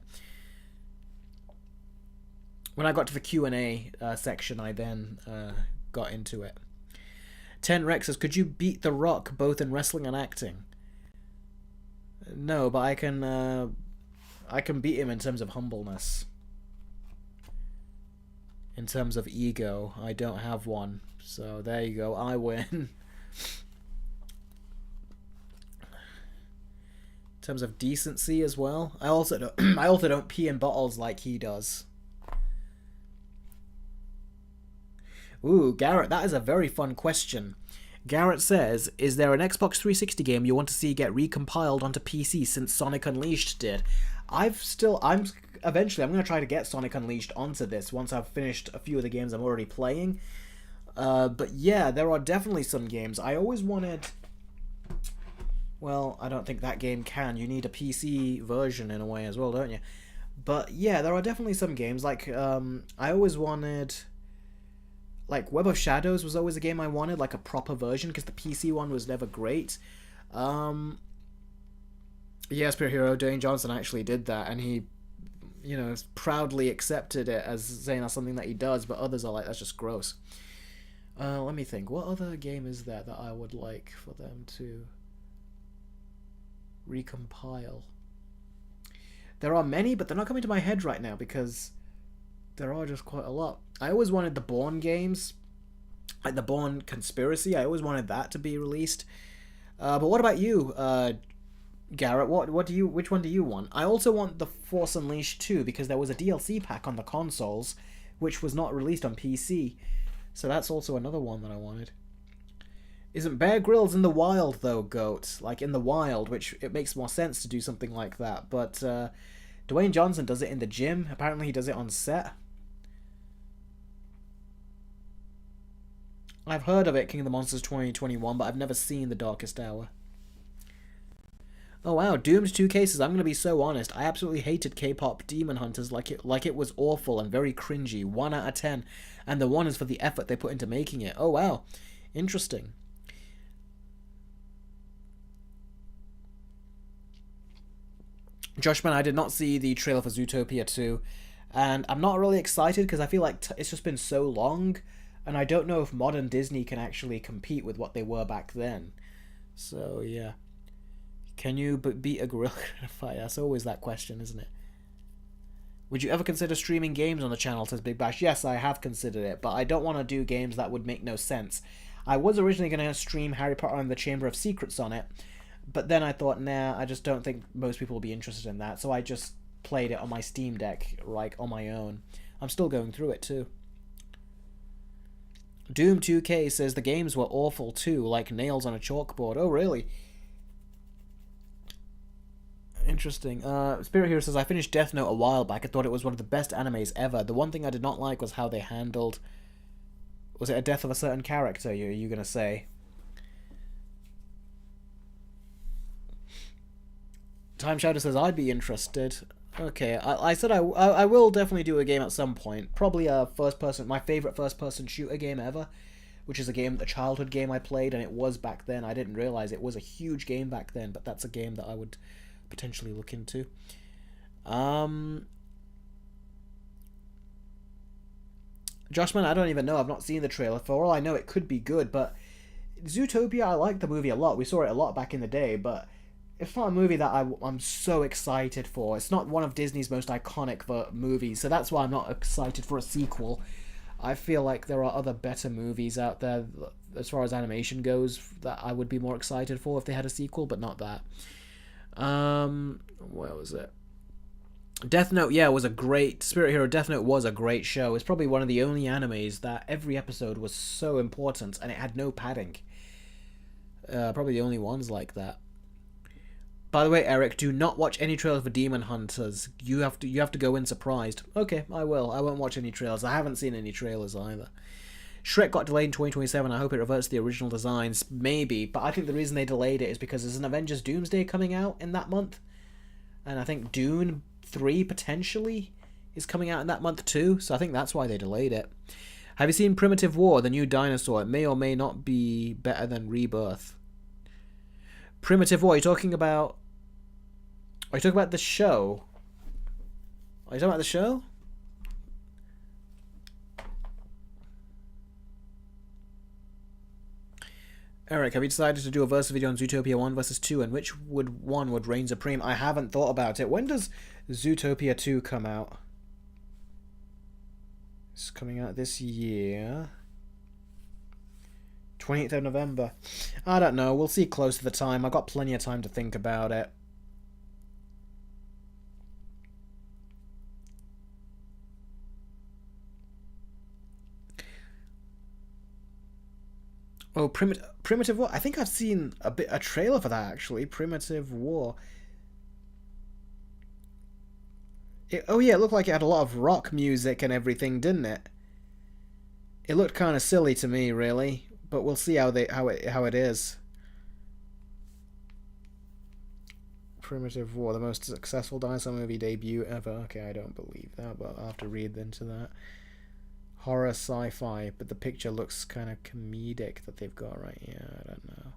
When I got to the Q&A section, I then got into it. 10 Rex says, could you beat The Rock both in wrestling and acting? No, but I can beat him in terms of humbleness. In terms of ego, I don't have one. So there you go, I win. In terms of decency as well, I also don't pee in bottles like he does. Ooh, Garrett, that is a very fun question. Garrett says, is there an Xbox 360 game you want to see get recompiled onto PC since Sonic Unleashed did? Eventually I'm going to try to get Sonic Unleashed onto this once I've finished a few of the games I'm already playing. But yeah, there are definitely some games. I always wanted... Well, I don't think that game can. You need a PC version in a way as well, don't you? But yeah, there are definitely some games. Like, I always wanted... Like, Web of Shadows was always a game I wanted, like a proper version, because the PC one was never great. Yeah, Spirit Hero, Dwayne Johnson actually did that, and he, you know, proudly accepted it as saying that's something that he does, but others are like, that's just gross. Let me think. What other game is there that I would like for them to recompile? There are many, but they're not coming to my head right now because there are just quite a lot. I always wanted the Bourne games, like the Bourne Conspiracy. I always wanted that to be released. But what about you, Garrett? Which one do you want? I also want the Force Unleashed 2 because there was a DLC pack on the consoles, which was not released on PC. So that's also another one that I wanted. Isn't Bear Grylls in the wild, though, Goat? Like, in the wild, which it makes more sense to do something like that. But Dwayne Johnson does it in the gym. Apparently he does it on set. I've heard of it, King of the Monsters 2021, but I've never seen The Darkest Hour. Oh wow, Doomed 2 cases. I'm going to be so honest. I absolutely hated K-pop Demon Hunters like it was awful and very cringy. 1 out of 10. And the 1 is for the effort they put into making it. Oh wow. Interesting. Joshman, I did not see the trailer for Zootopia 2. And I'm not really excited because I feel like it's just been so long. And I don't know if modern Disney can actually compete with what they were back then. So yeah. Can you beat a gorilla in a fight? That's always that question, isn't it? Would you ever consider streaming games on the channel, says Big Bash? Yes, I have considered it, but I don't want to do games that would make no sense. I was originally going to stream Harry Potter and the Chamber of Secrets on it, but then I thought, nah, I just don't think most people will be interested in that, so I just played it on my Steam Deck, like, on my own. I'm still going through it, too. Doom 2K says the games were awful, too, like nails on a chalkboard. Oh, really? Interesting. Spirit Hero says, I finished Death Note a while back. I thought it was one of the best animes ever. The one thing I did not like was how they handled... Was it a death of a certain character, are you going to say? Time Shadow says, I'd be interested. Okay, I said I will definitely do a game at some point. Probably a first-person... My favourite first-person shooter game ever. Which is a childhood game I played, and it was back then. I didn't realise it was a huge game back then, but that's a game that I would... potentially look into. Joshman, I don't even know. I've not seen the trailer. For all I know, it could be good, but Zootopia, I like the movie a lot. We saw it a lot back in the day, but it's not a movie that I'm so excited for. It's not one of Disney's most iconic movies, so that's why I'm not excited for a sequel. I feel like there are other better movies out there as far as animation goes that I would be more excited for if they had a sequel, but not that. Where was it? Death Note, yeah, was a great... Spirit Hero Death Note was a great show. It's probably one of the only animes that every episode was so important and it had no padding. Probably the only ones like that. By the way, Eric, do not watch any trailer for Demon Hunters. You have to go in surprised. Okay, I will. I won't watch any trailers. I haven't seen any trailers either. Shrek got delayed in 2027. I hope it reverts to the original designs. Maybe, but I think the reason they delayed it is because there's an Avengers Doomsday coming out in that month. And I think Dune 3 potentially is coming out in that month too. So I think that's why they delayed it. Have you seen Primitive War, the new dinosaur? It may or may not be better than Rebirth. Primitive War, are you talking about the show? Are you talking about the show? Eric, have you decided to do a versus video on Zootopia 1 versus 2, and which one would reign supreme? I haven't thought about it. When does Zootopia 2 come out? It's coming out this year. 28th of November. I don't know. We'll see close to the time. I've got plenty of time to think about it. Oh, Primitive War. I think I've seen a trailer for that actually. Primitive War. Oh yeah, it looked like it had a lot of rock music and everything, didn't it? It looked kind of silly to me, really, but we'll see how it is. Primitive War, the most successful dinosaur movie debut ever. Okay, I don't believe that, but I'll have to read into that. Horror sci-fi, but the picture looks kind of comedic that they've got right here. I don't know.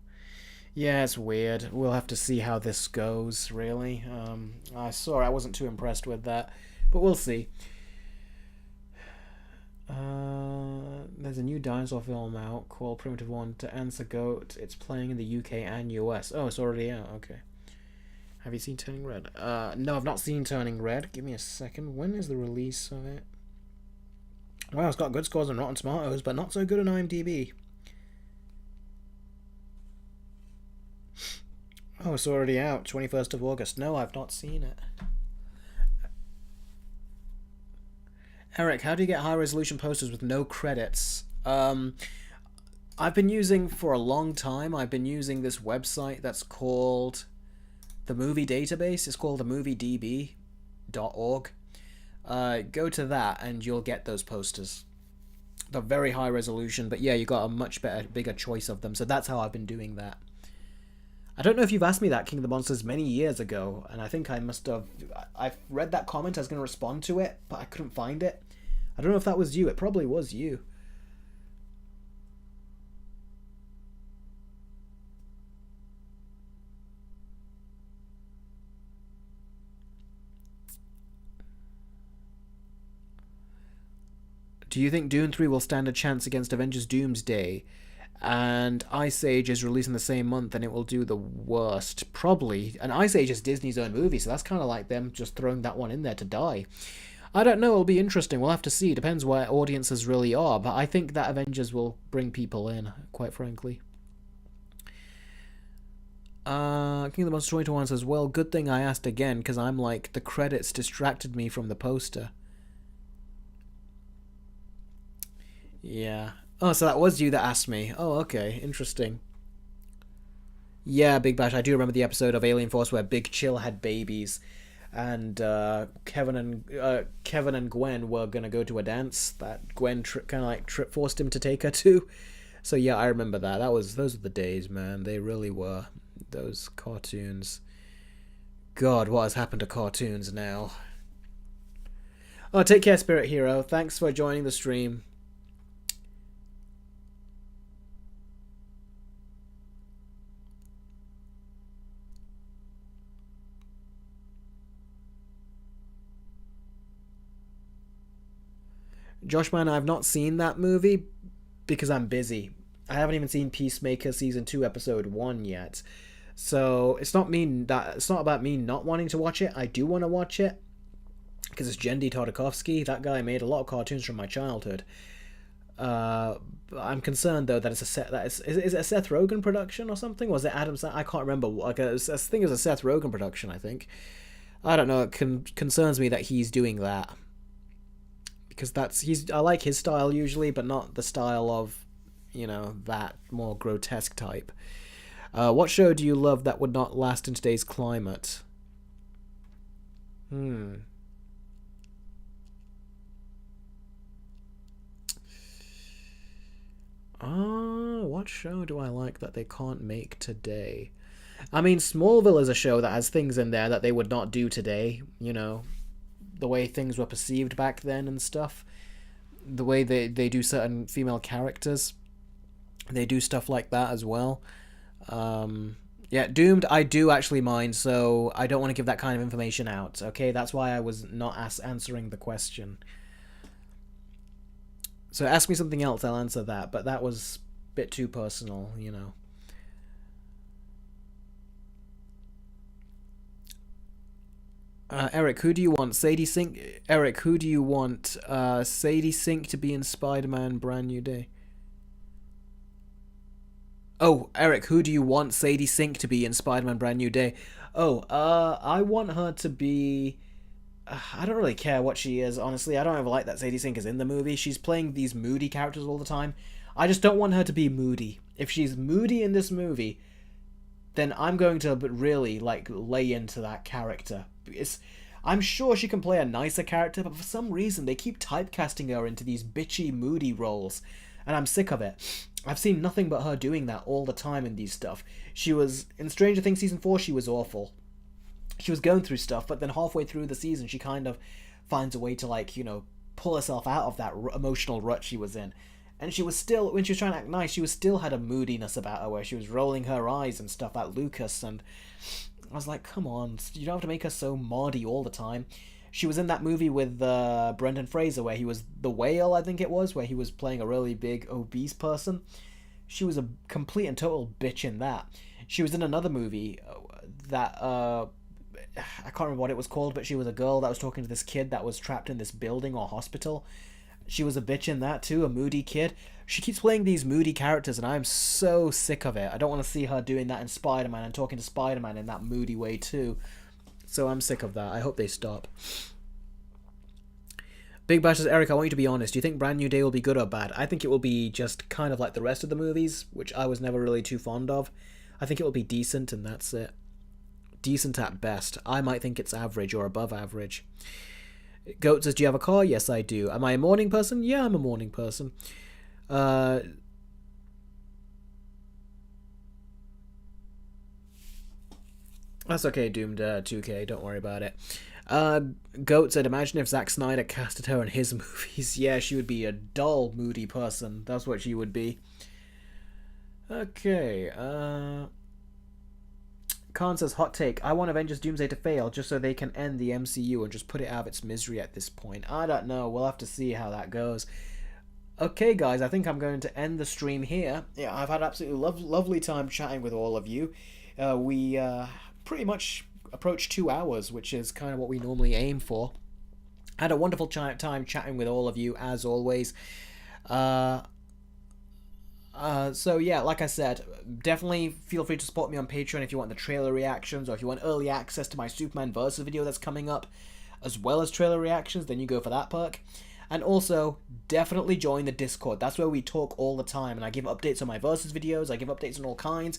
Yeah, it's weird. We'll have to see how this goes, really. I wasn't too impressed with that, but we'll see. There's a new dinosaur film out called Primitive One to Answer Goat. It's playing in the UK and US. Oh, it's already out. Okay. Have you seen Turning Red? No, I've not seen Turning Red. Give me a second. When is the release of it? Wow, it's got good scores on Rotten Tomatoes, but not so good on IMDb. Oh, it's already out, 21st of August. No, I've not seen it. Eric, how do you get high-resolution posters with no credits? I've been using, for a long time, I've been using this website that's called the Movie Database. It's called themoviedb.org. Go to that and you'll get those posters. They're very high resolution, but yeah, you got a much bigger choice of them. So that's how I've been doing that. I don't know if you've asked me that, King of the Monsters, many years ago, and I think I must have. I've read that comment. I was going to respond to it, but I couldn't find it. I don't know if that was you. It probably was you. Do you think Dune 3 will stand a chance against Avengers Doomsday? And Ice Age is releasing the same month and it will do the worst. Probably. And Ice Age is Disney's own movie, so that's kind of like them just throwing that one in there to die. I don't know, it'll be interesting. We'll have to see. Depends where audiences really are, but I think that Avengers will bring people in, quite frankly. King of the Monsters 2021 says, well, good thing I asked again, because I'm like, the credits distracted me from the poster. Yeah. Oh, so that was you that asked me. Oh, okay. Interesting. Yeah, Big Bash. I do remember the episode of Alien Force where Big Chill had babies, and Kevin and Gwen were gonna go to a dance that Gwen forced him to take her to. So yeah, I remember that. Those were the days, man. They really were. Those cartoons. God, what has happened to cartoons now? Oh, take care, Spirit Hero. Thanks for joining the stream. Joshman, I've not seen that movie because I'm busy. I haven't even seen Peacemaker Season 2 Episode 1 yet. So it's not about me not wanting to watch it. I do want to watch it because it's Jendy Tartakovsky. That guy made a lot of cartoons from my childhood. I'm concerned though that is it a Seth Rogen production or something? Was it Adam Sandler? I can't remember. I think it was a Seth Rogen production, I think. I don't know. It concerns me that he's doing that. Because I like his style usually, but not the style of, that more grotesque type. What show do you love that would not last in today's climate? what show do I like that they can't make today? I mean, Smallville is a show that has things in there that they would not do today, you know, the way things were perceived back then and stuff. The way they do certain female characters. They do stuff like that as well. Yeah, Doomed, I do actually mind, so I don't want to give that kind of information out, okay? That's why I was not answering the question. So ask me something else, I'll answer that, but that was a bit too personal, you know. Eric, who do you want? Sadie Sink? Eric, who do you want? Sadie Sink to be in Spider-Man Brand New Day? Oh, Eric, who do you want Sadie Sink to be in Spider-Man Brand New Day? Oh, I want her to be... I don't really care what she is, honestly. I don't ever like that Sadie Sink is in the movie. She's playing these moody characters all the time. I just don't want her to be moody. If she's moody in this movie, then I'm going to really, like, lay into that character. I'm sure she can play a nicer character, but for some reason they keep typecasting her into these bitchy, moody roles. And I'm sick of it. I've seen nothing but her doing that all the time in these stuff. She was... In Stranger Things Season 4, she was awful. She was going through stuff, but then halfway through the season, she kind of finds a way to, like, you know, pull herself out of that emotional rut she was in. And she was still... When she was trying to act nice, she still had a moodiness about her, where she was rolling her eyes and stuff at Lucas, and... I was like, come on, you don't have to make her so mardy all the time. She was in that movie with Brendan Fraser where he was the whale, I think it was, where he was playing a really big, obese person. She was a complete and total bitch in that. She was in another movie that, I can't remember what it was called, but she was a girl that was talking to this kid that was trapped in this building or hospital. She was a bitch in that too, a moody kid. She keeps playing these moody characters and I'm so sick of it. I don't want to see her doing that in Spider-Man and talking to Spider-Man in that moody way too. So I'm sick of that. I hope they stop. Big Bash says, Eric, I want you to be honest. Do you think Brand New Day will be good or bad? I think it will be just kind of like the rest of the movies, which I was never really too fond of. I think it will be decent and that's it. Decent at best. I might think it's average or above average. Goat says, do you have a car? Yes, I do. Am I a morning person? Yeah, I'm a morning person. That's okay, Doomed 2K, don't worry about it. Goat said, imagine if Zack Snyder casted her in his movies. Yeah, she would be a dull, moody person. That's what she would be. Okay, Khan says, hot take, I want Avengers Doomsday to fail just so they can end the MCU and just put it out of its misery at this point. I don't know, we'll have to see how that goes. Okay, guys, I think I'm going to end the stream here. Yeah, I've had absolutely lovely time chatting with all of you. We pretty much approached 2 hours, which is kind of what we normally aim for. Had a wonderful time chatting with all of you, as always. So yeah, like I said, definitely feel free to support me on Patreon if you want the trailer reactions, or if you want early access to my Superman Versus video that's coming up, as well as trailer reactions, then you go for that perk. And also, definitely join the Discord. That's where we talk all the time, and I give updates on my Versus videos, I give updates on all kinds.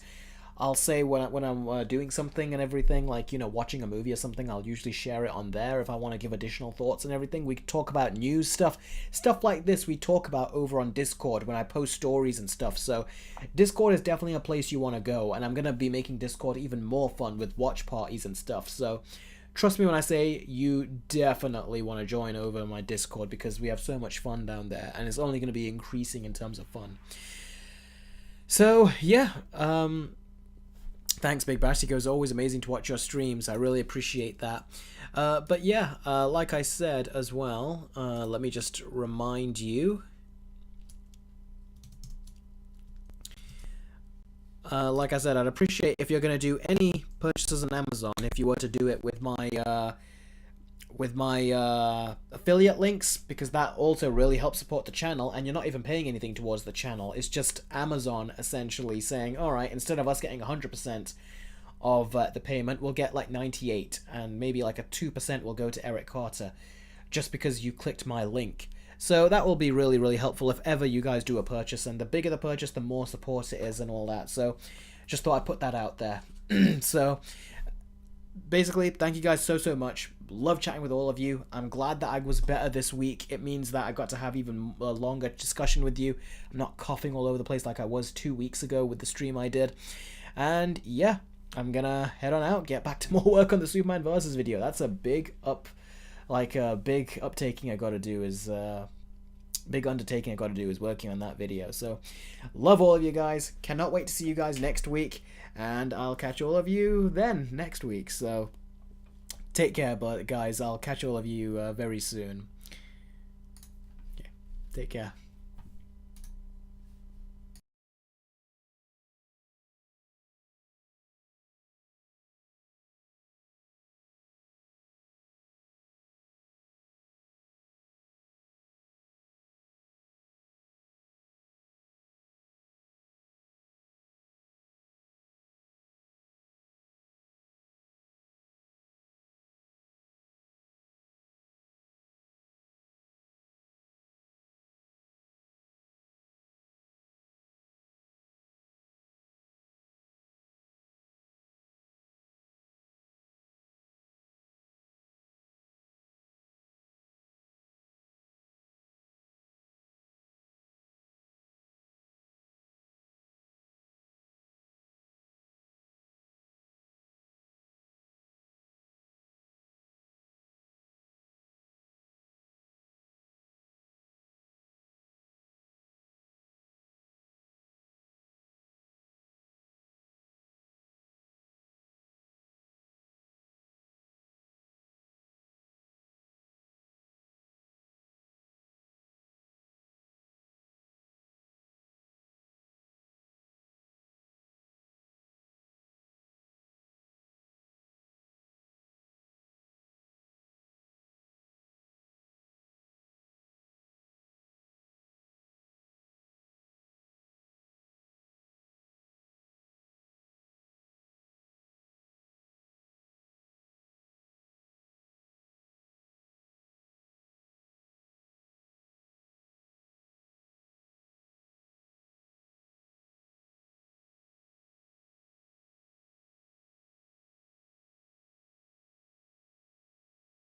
I'll say when I'm doing something and everything, like, you know, watching a movie or something, I'll usually share it on there if I want to give additional thoughts and everything. We talk about news stuff like this we talk about over on Discord when I post stories and stuff. So Discord is definitely a place you want to go, and I'm going to be making Discord even more fun with watch parties and stuff. So trust me when I say you definitely want to join over my Discord, because we have so much fun down there, and it's only going to be increasing in terms of fun. So yeah, thanks, Big Bash. He goes, always amazing to watch your streams. I really appreciate that. But yeah, like I said as well, let me just remind you. Like I said, I'd appreciate if you're going to do any purchases on Amazon, if you were to do it with my affiliate links, because that also really helps support the channel, and you're not even paying anything towards the channel. It's just Amazon essentially saying, alright, instead of us getting 100% of the payment, we'll get like 98, and maybe like a 2% will go to Eric Carter, just because you clicked my link. So that will be really, really helpful if ever you guys do a purchase, and the bigger the purchase, the more support it is and all that. So just thought I'd put that out there. So basically, thank you guys so much. love chatting with all of you. I'm glad that I was better this week. It means that I got to have even a longer discussion with you. I'm not coughing all over the place like I was 2 weeks ago with the stream I did. And yeah, I'm gonna head on out, get back to more work on the Superman Versus video. That's a big big uptaking I gotta do is big undertaking I gotta do is working on that video. So love all of you guys, cannot wait to see you guys next week, and I'll catch all of you then next week. So take care, but guys, I'll catch all of you very soon. Okay, take care.